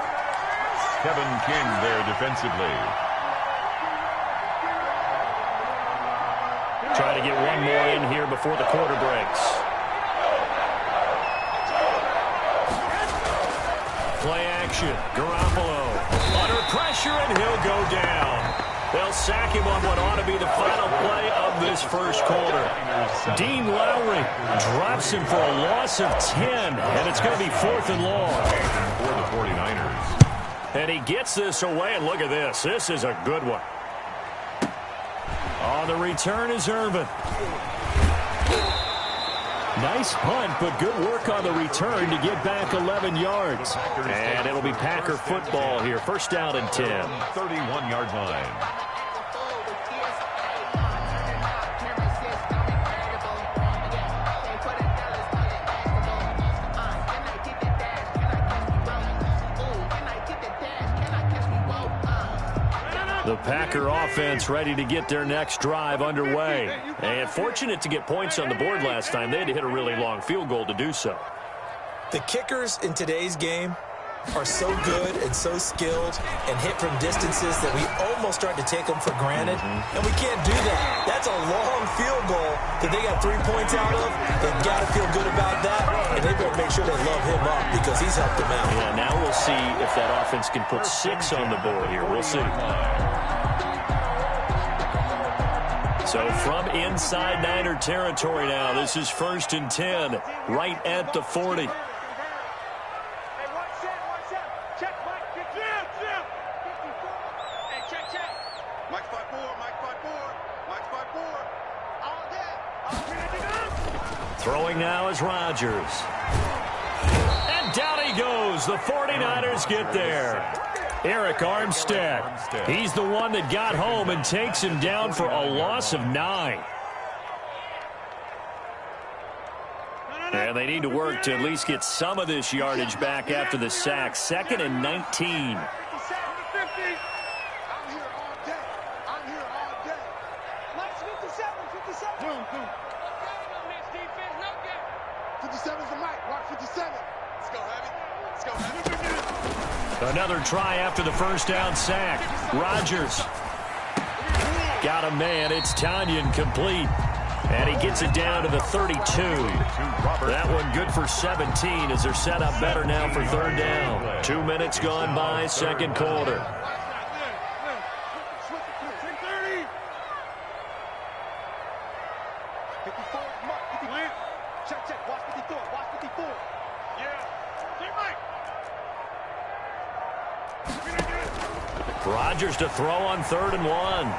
Kevin King there defensively. Try to get one more in here before the quarter breaks. Play action. Garoppolo under pressure, and he'll go down. They'll sack him on what ought to be the final play of this first quarter. Dean Lowry drops him for a loss of 10, and it's going to be 4th and long. For the 49ers. And he gets this away, and look at this. This is a good one. On the return is Irvin. Nice punt, but good work on the return to get back 11 yards. And it'll be Packer football here. 1st down and 10. 31-yard line. The Packer offense ready to get their next drive underway. And fortunate to get points on the board last time. They had to hit a really long field goal to do so. The kickers in today's game are so good and so skilled and hit from distances that we almost start to take them for granted. And we can't do that. That's a long field goal that they got 3 points out of. They've got to feel good about that, and they better make sure they love him up because he's helped them out. Yeah, now we'll see if that offense can put 6 on the board here. We'll see. So from inside Niner territory now, this is 1st and 10, right at the 40. Throwing now is Rodgers. And down he goes. The 49ers get there. Eric Armstead. He's the one that got home and takes him down for a loss of 9. And they need to work to at least get some of this yardage back after the sack. 2nd and 19. Another try after the first down sack. Rodgers got a man. It's Tanyan complete. And he gets it down to the 32. That one good for 17 as they're set up better now for 3rd down. 2 minutes gone by, 2nd quarter. Rodgers to throw on 3rd and 1.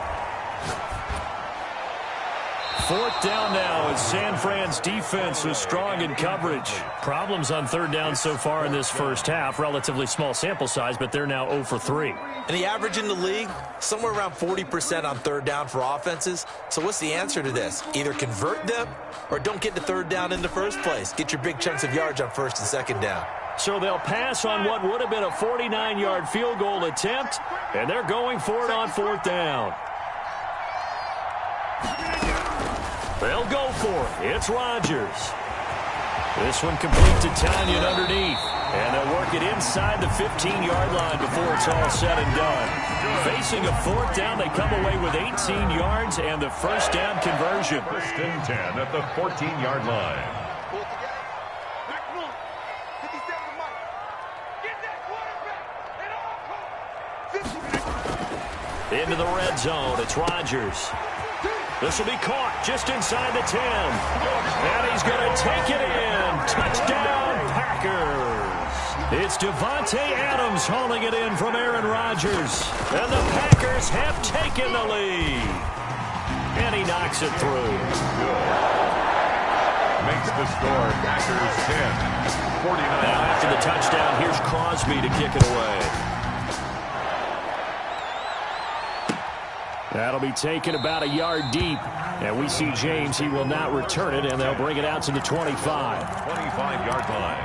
4th down now as San Fran's defense was strong in coverage. Problems on 3rd down so far in this first half. Relatively small sample size, but they're now 0 for 3. And the average in the league, somewhere around 40% on 3rd down for offenses. So what's the answer to this? Either convert them or don't get to 3rd down in the first place. Get your big chunks of yards on 1st and 2nd down. So they'll pass on what would have been a 49-yard field goal attempt, and they're going for it on 4th down. They'll go for it. It's Rodgers. This one complete to Tanyan underneath. And they'll work it inside the 15-yard line before it's all said and done. Facing a 4th down, they come away with 18 yards and the first down conversion. 1st and 10 at the 14-yard line. Into the red zone. It's Rodgers. This will be caught just inside the 10. And he's going to take it in. Touchdown, Packers. It's Davante Adams hauling it in from Aaron Rodgers. And the Packers have taken the lead. And he knocks it through. Makes the score Packers 10. 49. Now after the touchdown, here's Crosby to kick it away. That'll be taken about a yard deep. And we see James. He will not return it, and they'll bring it out to the 25. 25-yard line.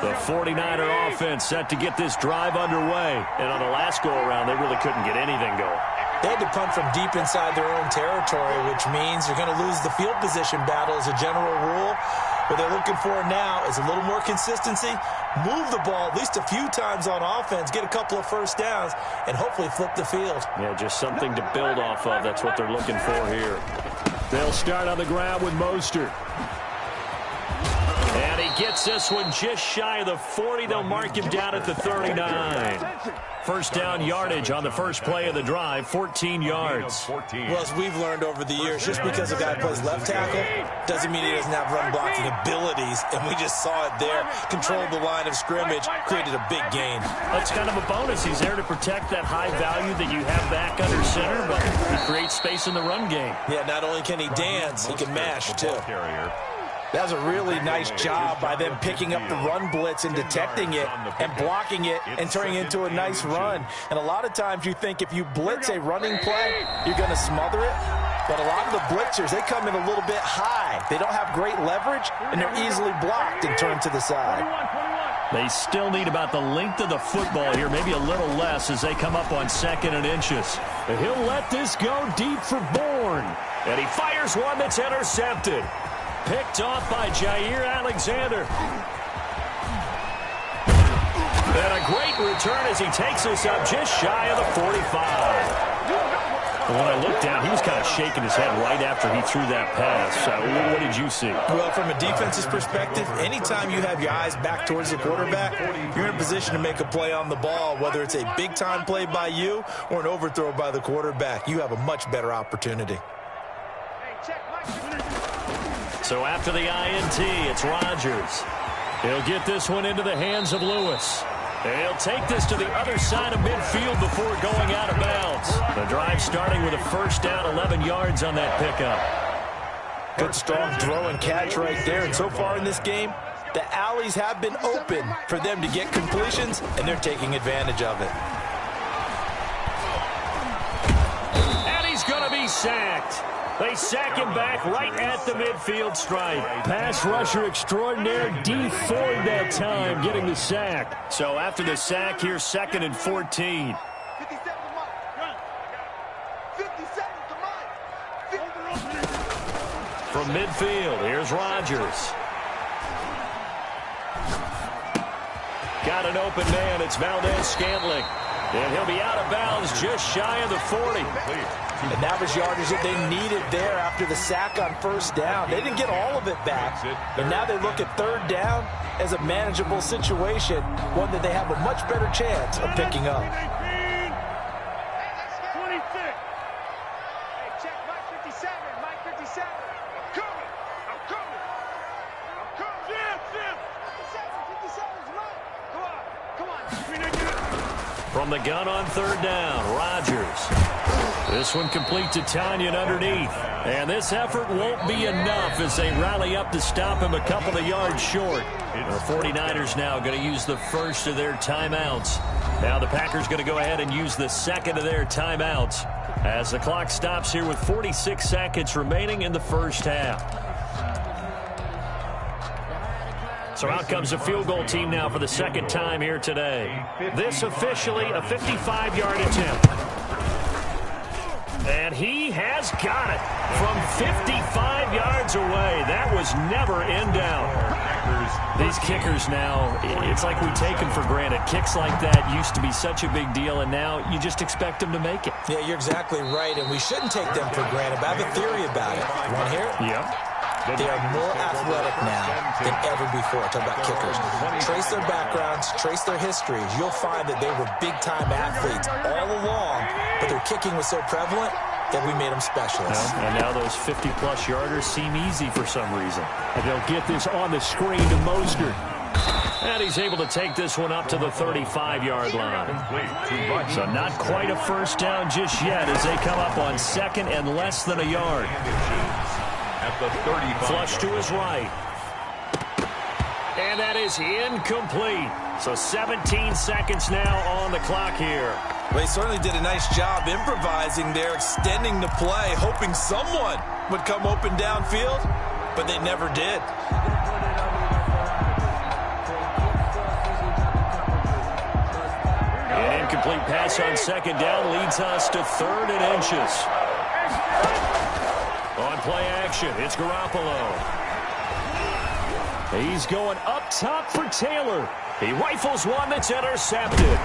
The 49er offense set to get this drive underway. And on the last go-around, they really couldn't get anything going. They had to punt from deep inside their own territory, which means you're going to lose the field position battle as a general rule. What they're looking for now is a little more consistency, move the ball at least a few times on offense, get a couple of first downs, and hopefully flip the field. Yeah, just something to build off of. That's what they're looking for here. They'll start on the ground with Mostert. And he gets this one just shy of the 40. They'll mark him down at the 39. First down yardage on the first play of the drive, 14 yards. Well, as we've learned over the years, just because a guy plays left tackle doesn't mean he doesn't have run blocking abilities, and we just saw it there. Controlled the line of scrimmage, created a big gain. That's kind of a bonus. He's there to protect that high value that you have back under center, but he creates space in the run game. Yeah, not only can he dance, he can mash, too. That was a really nice job by them picking up the run blitz and detecting it and blocking it and turning it into a nice run. And a lot of times you think if you blitz a running play, you're going to smother it. But a lot of the blitzers, they come in a little bit high. They don't have great leverage, and they're easily blocked and turned to the side. They still need about the length of the football here, maybe a little less as they come up on 2nd and inches. And he'll let this go deep for Bourne. And he fires one that's intercepted. Picked off by Jair Alexander. And a great return as he takes us up just shy of the 45. When I looked down, he was kind of shaking his head right after he threw that pass. What did you see? Well, from a defense's perspective, anytime you have your eyes back towards the quarterback, you're in a position to make a play on the ball, whether it's a big-time play by you or an overthrow by the quarterback. You have a much better opportunity. So after the INT, it's Rodgers. He'll get this one into the hands of Lewis. He'll take this to the other side of midfield before going out of bounds. The drive starting with a first down, 11 yards on that pickup. Good strong throw and catch right there. And so far in this game, the alleys have been open for them to get completions, and they're taking advantage of it. And he's going to be sacked. They sack him back right at the midfield stripe. Pass rusher extraordinaire, Dee Ford that time getting the sack. So after the sack, here's 2nd and 14. 57 to Mike. 57 to Mike. From midfield, here's Rodgers. Got an open man. It's Valdez-Scantling. And he'll be out of bounds just shy of the 40. And that was yardage that they needed there after the sack on first down. They didn't get all of it back. And now they look at 3rd down as a manageable situation, one that they have a much better chance of picking up. 26. Hey, check Mike 57. Mike 57. I'm coming. I'm coming. I'm coming. Jim. 57 is Mike. Come on. From the gun on 3rd down, Rodgers. This one complete to Tanyan underneath. And this effort won't be enough as they rally up to stop him a couple of yards short. The 49ers now going to use the first of their timeouts. Now the Packers going to go ahead and use the second of their timeouts as the clock stops here with 46 seconds remaining in the first half. So out comes a field goal team now for the second time here today. This officially a 55-yard attempt. And he has got it from 55 yards away. That was never in doubt. These kickers now, it's like we take them for granted. Kicks like that used to be such a big deal, and now you just expect them to make it. Yeah, you're exactly right, and we shouldn't take them for granted. But I have a theory about it. You want to hear it? Yeah. They are more athletic now than ever before. Talk about kickers. Trace their backgrounds, trace their histories. You'll find that they were big-time athletes all along, but their kicking was so prevalent that we made them specialists. And now those 50-plus yarders seem easy for some reason. And they'll get this on the screen to Mostert. And he's able to take this one up to the 35-yard line. So not quite a first down just yet as they come up on 2nd and less than a yard. At the 35. Flush to his right. And that is incomplete. So 17 seconds now on the clock here. Well, they certainly did a nice job improvising there, extending the play, hoping someone would come open downfield, but they never did. An incomplete pass on 2nd down leads us to 3rd and inches. On play action, it's Garoppolo. He's going up top for Taylor. He rifles one that's intercepted.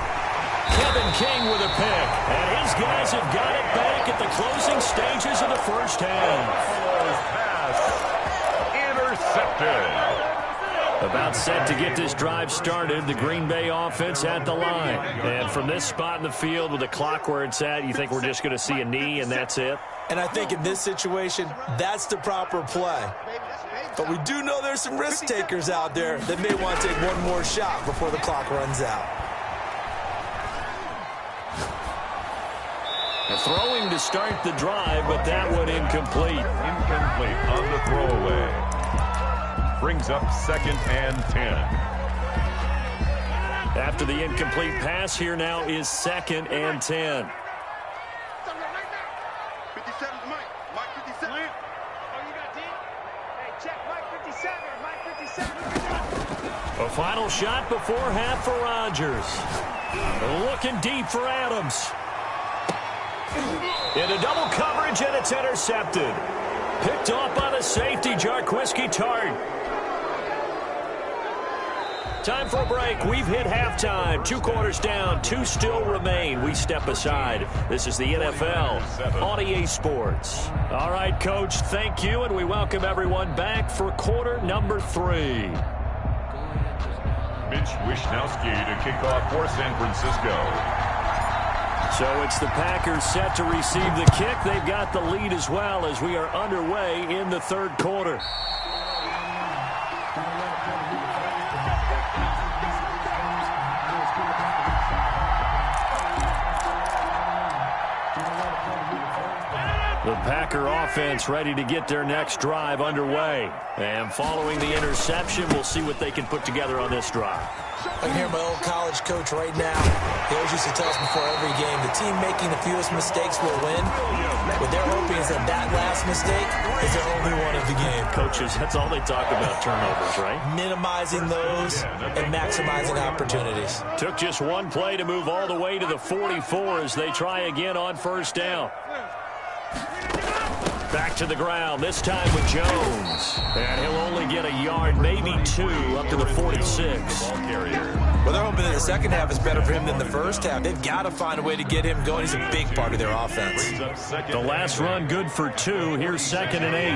Kevin King with a pick. And his guys have got it back at the closing stages of the first half. Intercepted. About set to get this drive started, the Green Bay offense at the line. And from this spot in the field with the clock where it's at, you think we're just going to see a knee and that's it? And I think in this situation, that's the proper play. But we do know there's some risk takers out there that may want to take one more shot before the clock runs out. Throwing to start the drive, but that one incomplete. Incomplete on the throwaway. Brings up 2nd and 10. After the incomplete pass, here now is 2nd and 10. 57's Mike. Mike 57. Oh, you got D? Hey, check, Mike 57, Mike 57. A final shot before half for Rodgers. Looking deep for Adams. Into double coverage, and it's intercepted. Picked off by the safety, Jarquiski Tart. Time for a break. We've hit halftime. 2 quarters down. 2 still remain. We step aside. This is the NFL on EA Sports. All right, Coach, thank you, and we welcome everyone back for quarter number 3. Mitch Wishnowsky to kick off for San Francisco. So it's the Packers set to receive the kick. They've got the lead as well as we are underway in the 3rd quarter. The Packer offense ready to get their next drive underway. And following the interception, we'll see what they can put together on this drive. I can hear my old college coach right now. He always used to tell us before every game, the team making the fewest mistakes will win. What they're hoping is that last mistake is their only one of the game. Coaches, that's all they talk about, turnovers, right? Minimizing those and maximizing opportunities. Took just one play to move all the way to the 44 as they try again on 1st down. Back to the ground, this time with Jones. And he'll only get a yard, maybe 2, up to the 46. Ball carrier. Well, they're hoping that the second half is better for him than the first half. They've got to find a way to get him going. He's a big part of their offense. The last run good for 2. Here's 2nd and 8.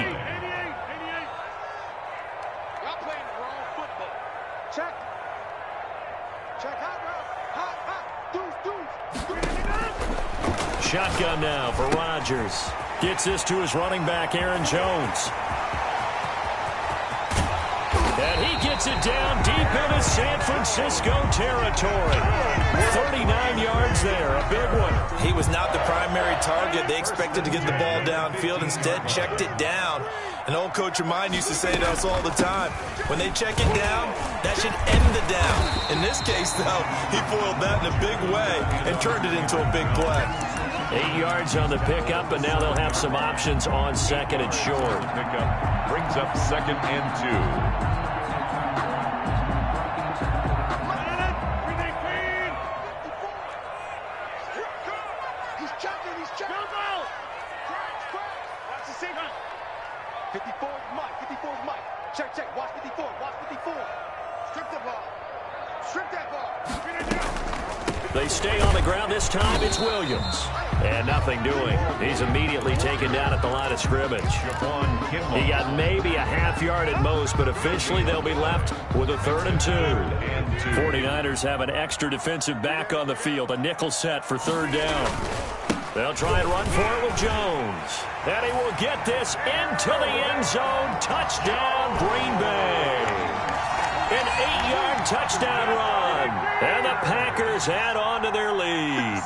Y'all playing the wrong football. Check. Check hot, deuce. Shotgun now for Rodgers. Gets this to his running back, Aaron Jones. And he gets it down deep into San Francisco territory. 39 yards there, a big one. He was not the primary target. They expected to get the ball downfield. Instead, checked it down. An old coach of mine used to say to us all the time, when they check it down, that should end the down. In this case, though, he foiled that in a big way and turned it into a big play. 8 yards on the pickup, and now they'll have some options on 2nd and short. Pickup brings up 2nd and 2. He's checking. Watch the signal. 54 is Mike. 54 is Mike. Check. Watch 54. Strip that ball. They stay on the ground. This time it's Williams. And nothing doing. He's immediately taken down at the line of scrimmage. He got maybe a half yard at most, but officially they'll be left with a 3rd and 2. 49ers have an extra defensive back on the field. A nickel set for 3rd down. They'll try and run for it with Jones. And he will get this into the end zone. Touchdown, Green Bay. An 8-yard touchdown run. And the Packers add on to their lead.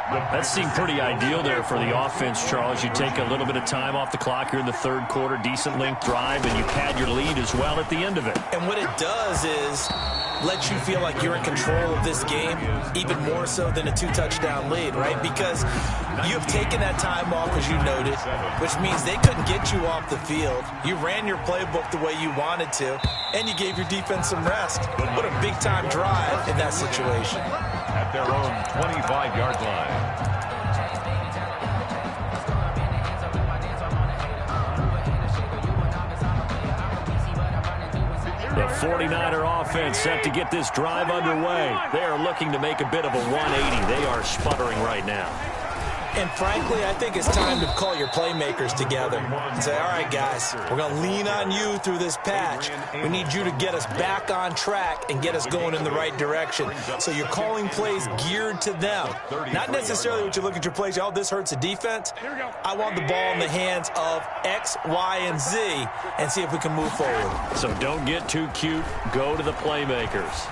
That seemed pretty ideal there for the offense, Charles. You take a little bit of time off the clock here in the 3rd quarter, decent length drive, and you pad your lead as well at the end of it. And what it does is let you feel like you're in control of this game, even more so than a 2-touchdown lead, right? Because you've taken that time off, as you noted, which means they couldn't get you off the field. You ran your playbook the way you wanted to, and you gave your defense some rest. What a big-time drive in that situation. At their own 25-yard line. The 49er offense set to get this drive underway. They are looking to make a bit of a 180. They are sputtering right now. And frankly, I think it's time to call your playmakers together and say, all right, guys, we're going to lean on you through this patch. We need you to get us back on track and get us going in the right direction. So you're calling plays geared to them. Not necessarily what you look at your plays, oh, this hurts the defense. I want the ball in the hands of X, Y, and Z and see if we can move forward. So don't get too cute. Go to the playmakers.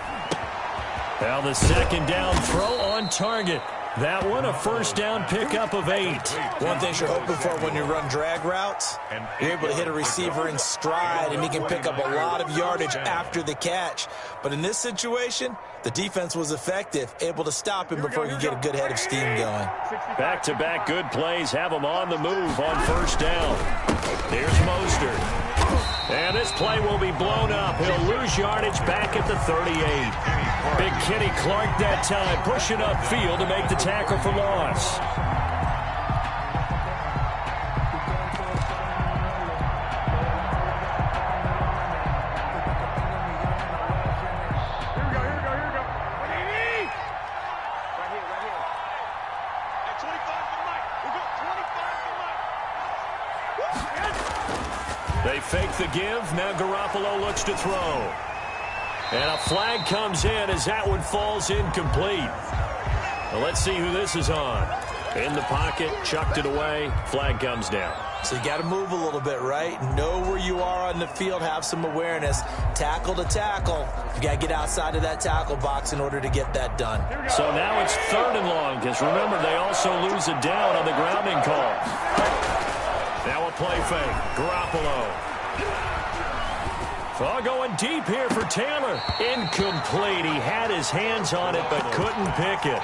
Now the 2nd down throw on target. That one, a 1st down pickup of 8. One thing you're hoping for when you run drag routes, you're able to hit a receiver in stride, and he can pick up a lot of yardage after the catch. But in this situation, The defense was effective, able to stop him before he could get a good head of steam going. Back-to-back good plays have him on the move on first down. Here's Mostert. And this play will be blown up. He'll lose yardage back at the 38. Big Kenny Clark that time pushing upfield to make the tackle for loss. They fake the give. Now Garoppolo looks to throw. And a flag comes in as that one falls incomplete. Well, let's see who this is on. In the pocket, chucked it away. Flag comes down. So you got to move a little bit, right? Know where you are on the field. Have some awareness. Tackle to tackle. You got to get outside of that tackle box in order to get that done. So now it's 3rd and long because, remember, they also lose a down on the grounding call. Now a play fake. Garoppolo. Oh, going deep here for Taylor. Incomplete. He had his hands on it but couldn't pick it.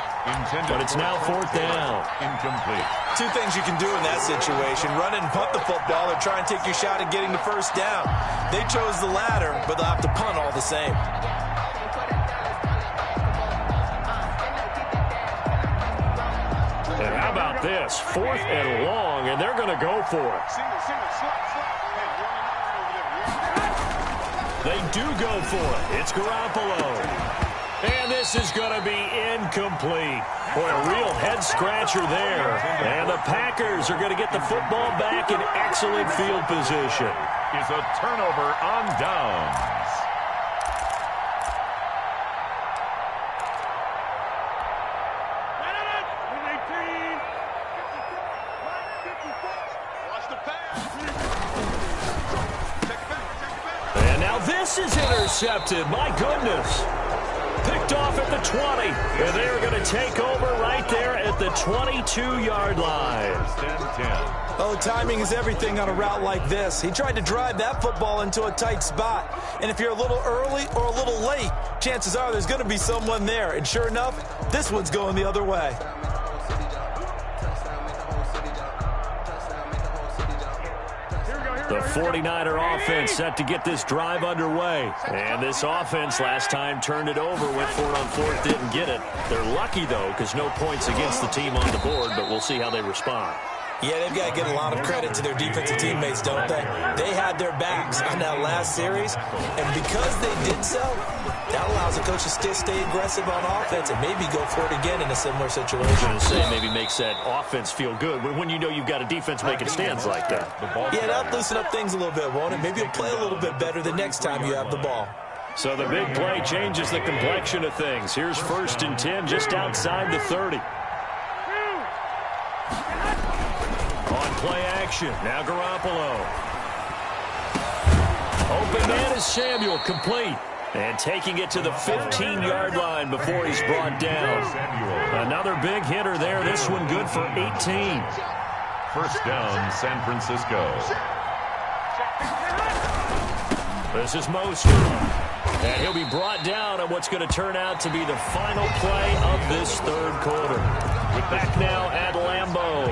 But it's now 4th down. Incomplete. Two things you can do in that situation. Run and punt the football or try and take your shot at getting the first down. They chose the latter, but they'll have to punt all the same. And how about this? 4th and long, and they're going to go for it. They do go for it. It's Garoppolo. And this is going to be incomplete. Boy, a real head-scratcher there. And the Packers are going to get the football back in excellent field position. Is a turnover on downs. And now this is intercepted. My goodness. Picked off at the 20. And they're going to take over right there at the 22-yard line. Oh, timing is everything on a route like this. He tried to drive that football into a tight spot. And if you're a little early or a little late, chances are there's going to be someone there. And sure enough, this one's going the other way. The 49er offense set to get this drive underway. And this offense last time turned it over, went for it on 4th, didn't get it. They're lucky, though, because no points against the team on the board, but we'll see how they respond. Yeah, they've got to give a lot of credit to their defensive teammates, don't they? They had their backs on that last series, and because they did so, that allows the coach to still stay aggressive on offense and maybe go for it again in a similar situation. I was going to say, maybe makes that offense feel good when you know you've got a defense making stands like that. Yeah, that'll loosen up things a little bit, won't it? Maybe you'll play a little bit better the next time you have the ball. So the big play changes the complexion of things. Here's 1st and 10 just outside the 30. On play action, now Garoppolo. Open man is Samuel, complete. And taking it to the 15-yard line before he's brought down. Another big hitter there. This one good for 18. 1st down, San Francisco. This is Mostert. And he'll be brought down on what's going to turn out to be the final play of this 3rd quarter. We're back now at Lambeau.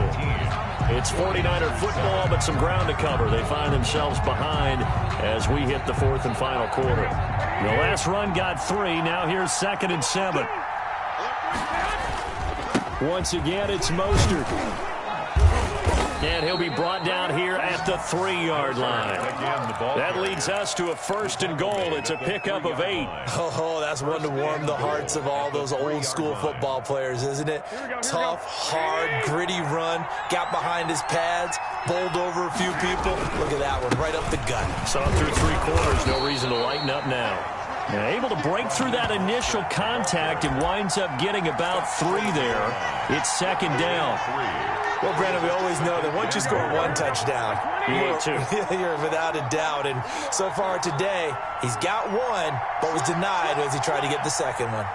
It's 49er football, but some ground to cover. They find themselves behind as we hit the 4th and final quarter. The last run got 3. Now here's 2nd and 7. Once again, it's Mostert. And he'll be brought down here at the 3-yard line. That leads us to a 1st and goal. It's a pickup of 8. Oh, that's one to warm the hearts of all those old-school football players, isn't it? Tough, hard, gritty run. Got behind his pads, bowled over a few people. Look at that one, right up the gut. Saw through 3 quarters. No reason to lighten up now. Now able to break through that initial contact and winds up getting about 3 there. It's 2nd down. Well, Brandon, we always know that once you score 1 touchdown, you're without a doubt. And so far today, he's got 1, but was denied as he tried to get the 2nd one.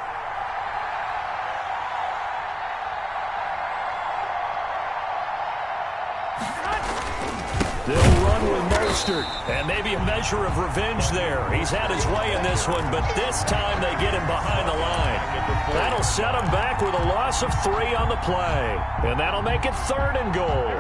They'll run with Mostert. And maybe a measure of revenge there. He's had his way in this one, but this time they get him behind the line. That'll set him back with a loss of 3 on the play. And that'll make it 3rd and goal.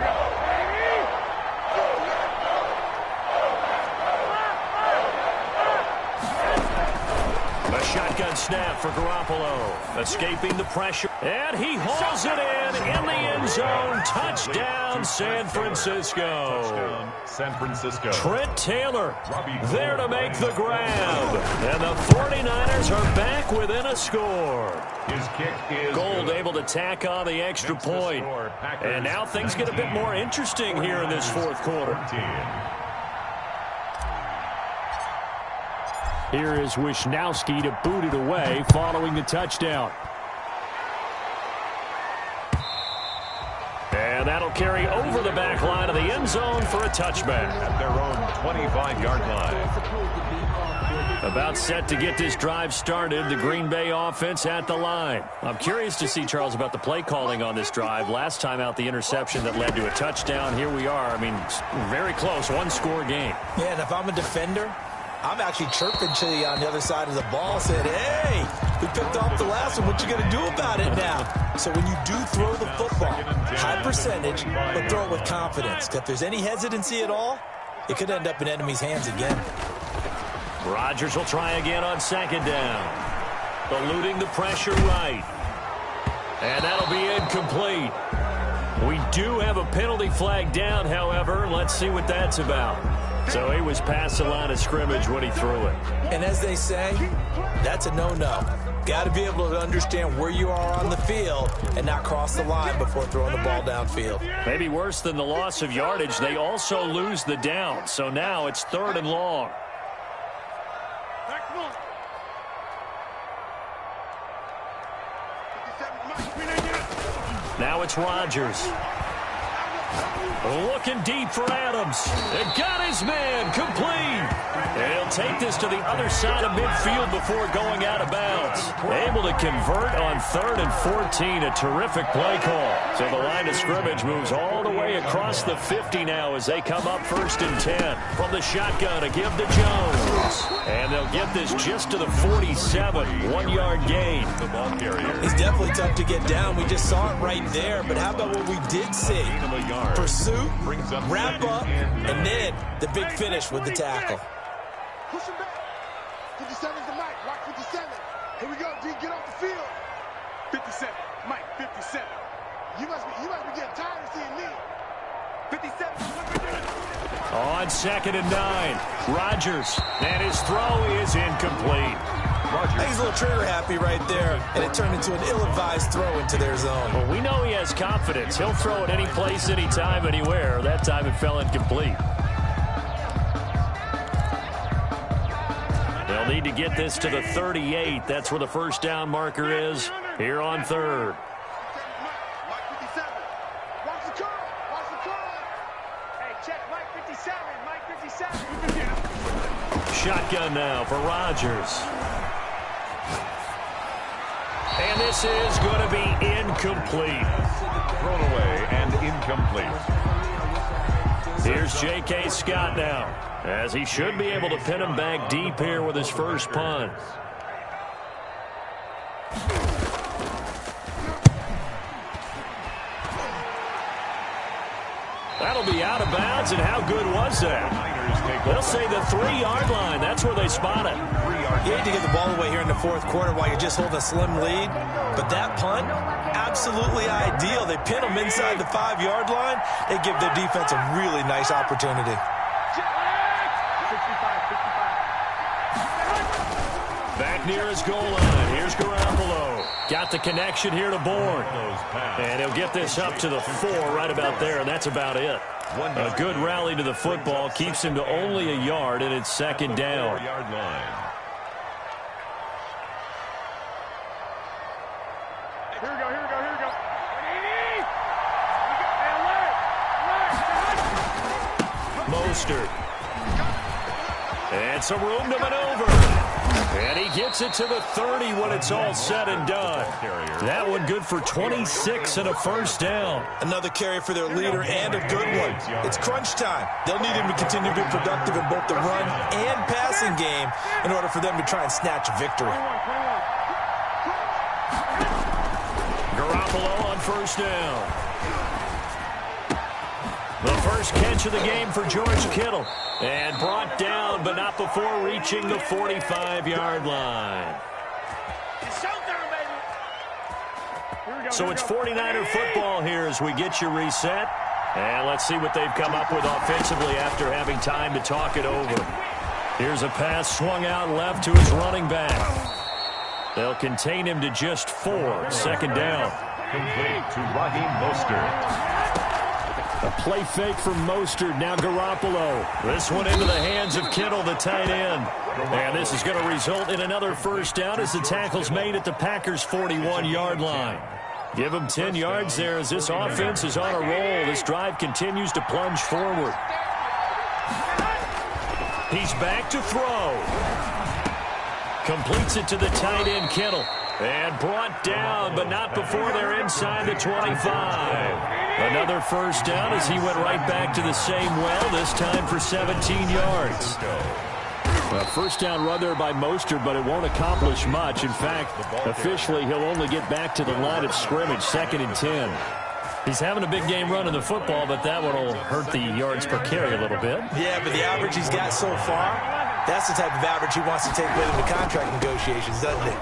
A shotgun snap for Garoppolo. Escaping the pressure. And he hauls it in the end zone. Touchdown, San Francisco. Touchdown, San Francisco. Trent Taylor there to make the grab. And the 49ers are back within a score. His kick is Gold good. able to tack on the extra Makes the point. score. Packers And now things get a bit 19, more interesting here in this 4th quarter. 14. Here is Wisnowski to boot it away following the touchdown. And that'll carry over the back line of the end zone for a touchback. At their own 25-yard line. About set to get this drive started, the Green Bay offense at the line. I'm curious to see, Charles, about the play calling on this drive. Last time out, the interception that led to a touchdown. Here we are. I mean, very close, 1-score game. Yeah, and if I'm a defender, I'm actually chirping to you on the other side of the ball, saying, hey, we picked off the last one. What you going to do about it now? So when you do throw the football, high percentage, but throw it with confidence. If there's any hesitancy at all, it could end up in enemy's hands again. Rodgers will try again on 2nd down. Eluding the pressure right. And that'll be incomplete. We do have a penalty flag down, however. Let's see what that's about. So he was past the line of scrimmage when he threw it. And as they say, that's a no-no. Got to be able to understand where you are on the field and not cross the line before throwing the ball downfield. Maybe worse than the loss of yardage, they also lose the down. So now it's 3rd and long. Now it's Rodgers. Looking deep for Adams. It got his man complete. And he'll take this to the other side of midfield before going out of bounds. Able to convert on 3rd and 14. A terrific play call. So the line of scrimmage moves all the way across the 50 now as they come up 1st and 10. From the shotgun to give to Jones. And they'll get this just to the 47. 1-yard gain. The ball carrier. It's definitely tough to get down. We just saw it right there. But how about what we did see? Pursuit, wrap up, and then the big finish with the tackle. Push him back. 57's the Mike. Watch 57. Here we go, D. Get off the field. 57. Mike, 57. You must be getting tired of seeing me. 57. On 2nd and 9. Rodgers. And his throw is incomplete. He's a little trigger happy right there, and it turned into an ill-advised throw into their zone. Well, we know he has confidence. He'll throw it any place, anytime, anywhere. That time it fell incomplete. They'll need to get this to the 38. That's where the 1st down marker is here on 3rd. Mike 57. Watch the curl. Watch the curl. Hey, check Mike 57. Mike 57. Shotgun now for Rodgers. And this is going to be incomplete. Thrown away and incomplete. Here's J.K. Scott now, as he should be able to pin him back deep here with his first punt. That'll be out of bounds, and how good was that? They'll say the 3-yard line. That's where they spot it. You hate to get the ball away here in the 4th quarter while you're just holding a slim lead, but that punt, absolutely ideal. They pin them inside the 5-yard line. They give their defense a really nice opportunity. Back near his goal line. Here's Garoppolo. Got the connection here to Bourne. And he'll get this up to the 4 right about there, and that's about it. A good rally to the football keeps him to only a yard, and it's 2nd down. 4-yard line. Here we go. Mostert. And some room to maneuver. And he gets it to the 30 when it's all said and done. That one good for 26 and a first down. Another carry for their leader and a good one. It's crunch time. They'll need him to continue to be productive in both the run and passing game in order for them to try and snatch a victory. Garoppolo on first down. The first catch of the game for George Kittle. And brought down, but not before reaching the 45-yard line. So it's 49er football here as we get you reset. And let's see what they've come up with offensively after having time to talk it over. Here's a pass swung out left to his running back. They'll contain him to just 4. Second down. Complete to Raheem Mostert. A play fake from Mostert. Now Garoppolo. This one into the hands of Kittle, the tight end. And this is going to result in another first down as the tackle's made at the Packers' 41-yard line. Give him 10 yards there as this offense is on a roll. This drive continues to plunge forward. He's back to throw. Completes it to the tight end, Kittle. And brought down, but not before they're inside the 25. Another first down as he went right back to the same well, this time for 17 yards. A first down run there by Mostert, but it won't accomplish much. In fact, officially, he'll only get back to the line of scrimmage, 2nd and 10. He's having a big game running the football, but that one will hurt the yards per carry a little bit. Yeah, but the average he's got so far, that's the type of average he wants to take with him to contract negotiations, doesn't it?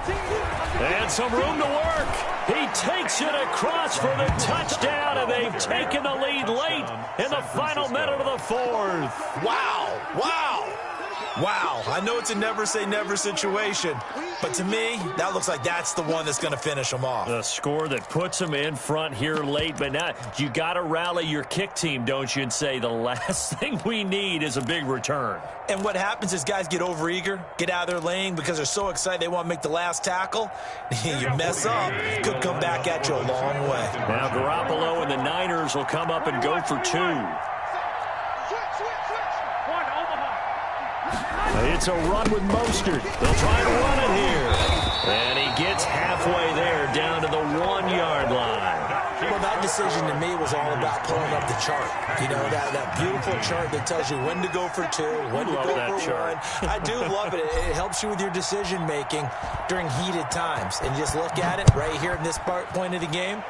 And some room to work. He takes it across for the touchdown, and they've taken the lead late in the final minute of the 4th. Wow, wow. Wow, I know it's a never-say-never situation, but to me, that looks like that's the one that's going to finish them off. The score that puts them in front here late, but now you got to rally your kick team, don't you, and say the last thing we need is a big return. And what happens is guys get overeager, get out of their lane because they're so excited they want to make the last tackle. You mess up, could come back at you a long way. Now Garoppolo and the Niners will come up and go for 2. It's a run with Mostert. They'll try to run it here. And he gets halfway there, down to the 1-yard line. Well, that decision to me was all about pulling up the chart. You know, that beautiful chart that tells you when to go for 2, when to go for 1. I do love it. It helps you with your decision-making during heated times. And just look at it right here in this point of the game.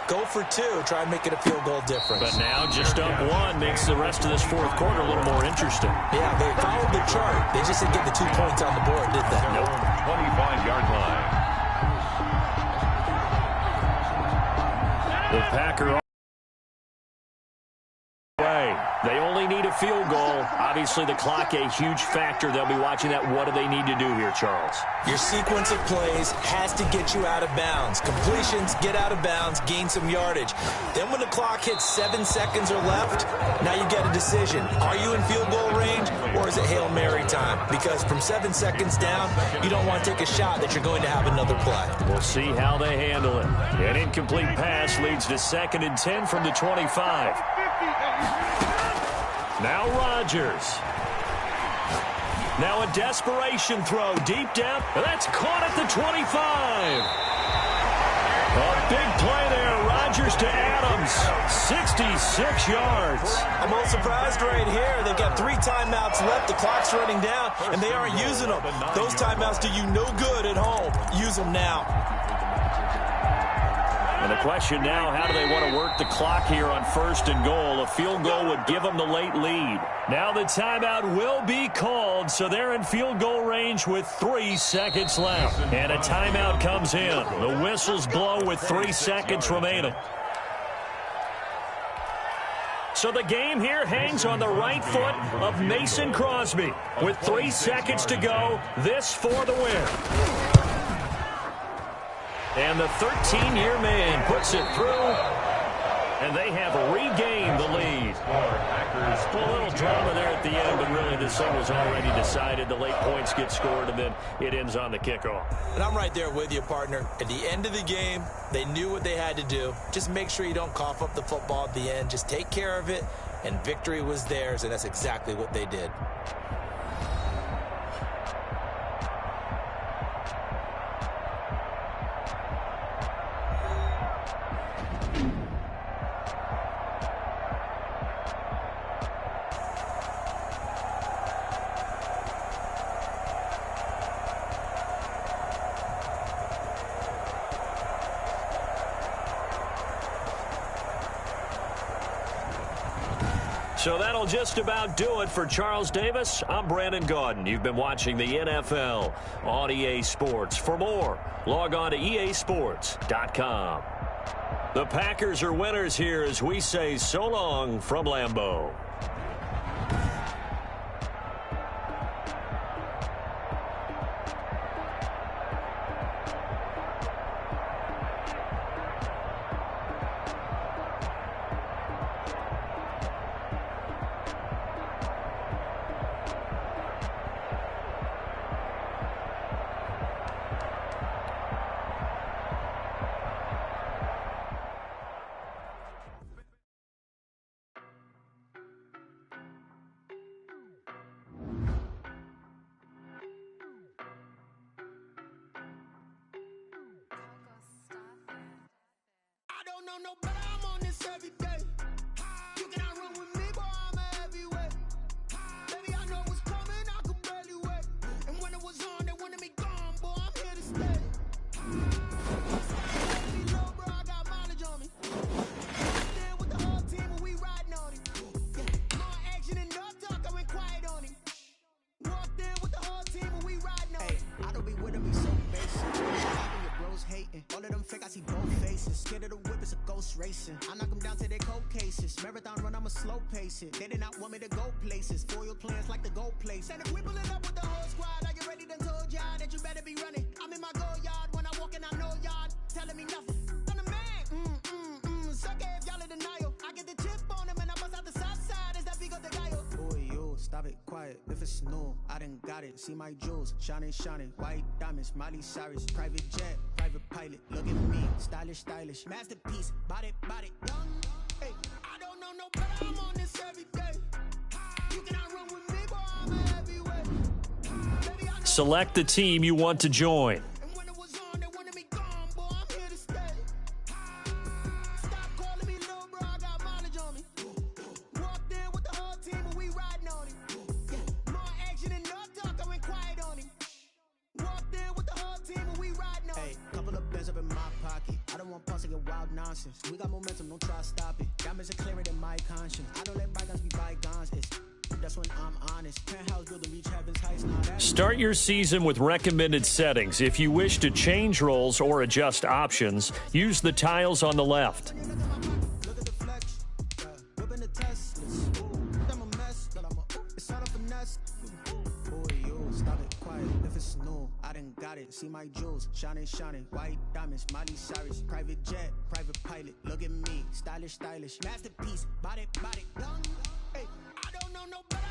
Go for 2. Try and make it a field goal difference. But now just up 1 makes the rest of this 4th quarter a little more interesting. Yeah, they followed the chart. They just didn't get the 2 points on the board, did they? Nope. 25-yard line. The Packer way. They only need a field goal. Obviously, the clock a huge factor. They'll be watching that. What do they need to do here, Charles? Your sequence of plays has to get you out of bounds. Completions, get out of bounds, gain some yardage. Then when the clock hits 7 seconds or left, now you get a decision. Are you in field goal range or is it Hail Mary time? Because from 7 seconds down, you don't want to take a shot that you're going to have another play. We'll see how they handle it. An incomplete pass leads to 2nd and 10 from the 25. Now Rodgers. Now a desperation throw deep down. That's caught at the 25. A big play there. Rodgers to Adams. 66 yards. I'm a little surprised right here. They've got 3 timeouts left. The clock's running down, and they aren't using them. Those timeouts do you no good at home. Use them now. And the question now, how do they want to work the clock here on 1st and goal? A field goal would give them the late lead. Now the timeout will be called, so they're in field goal range with 3 seconds left. And a timeout comes in. The whistles blow with 3 seconds remaining. So the game here hangs on the right foot of Mason Crosby. With 3 seconds to go, this for the win. And the 13-year man puts it through, and they have regained the lead. A little drama there at the end, but really this thing was already decided. The late points get scored, and then it ends on the kickoff. And I'm right there with you, partner. At the end of the game, they knew what they had to do. Just make sure you don't cough up the football at the end. Just take care of it, and victory was theirs, and that's exactly what they did. So that'll just about do it for Charles Davis. I'm Brandon Gaudin. You've been watching the NFL on EA Sports. For more, log on to easports.com. The Packers are winners here as we say so long from Lambeau. No better, I'm on this every day. You cannot run with me, boy, I'm a heavyweight. Baby, I know what's coming, I could barely wait. And when it was on, they wanted me gone, boy, I'm here to stay. Me low, bro, I got mileage on me. Stand with the whole team when we riding on him. Yeah. More action and no talk, I went quiet on him. Walked in with the whole team when we riding on him. I don't be with him, he's so basic. Your bros hating. All of them fake, I see both faces. Scared of the whip, it's a ghost racing. I knock them down to their cold cases. Marathon run, I'ma slow pace it. They did not want me to go places. Foil plans like the go place. And if we pulling up with the whole squad, are you ready? Done told y'all that you better be running. I'm in my go yard when I walk in, I know y'all telling me nothing. I'm the man. Suck it if y'all in denial. I get the chip on him and I bust out the south side. Is that Vigo de Gallo? Boy, yo, stop it, quiet. If it's no, I done got it. See my jewels, shining, shining. White diamonds, Miley Cyrus. Private jet, private pilot. Look at me, stylish, stylish. Masterpiece, body, body. Young, hey, I don't know no better. I'm on this every day. You cannot run with me, boy, I'm a heavyweight. Baby, I know. Select the team you want to join. And when it was on, they wanted me gone, boy, I'm here to stay. Stop calling me little, bro, I got mileage on me. Walked in with the whole team when we riding on him. Yeah. More action and no talk, I went quiet on him. Walked in with the whole team when we riding on him. Hey, couple of bands up in my pocket. I don't want pause to get wild nonsense. We got momentum, don't try to stop it. Diamonds are clearer than my conscience. I don't let bygones be bygones. That's when I'm honest. Penthouse building reach heaven's heights. Now that's Start your season with recommended settings. If you wish to change roles or adjust options, use the tiles on the left. look at the flex. Whipping the Teslas. I'm a mess, but it's all a finesse. Boy, yo, stop it, quiet. If it's no, I done got it. See my jewels, shining, shining. White diamonds, Miley Cyrus. Private jet, private pilot. Look at me, stylish, stylish. Masterpiece, body, body. Young, hey, I don't know no better.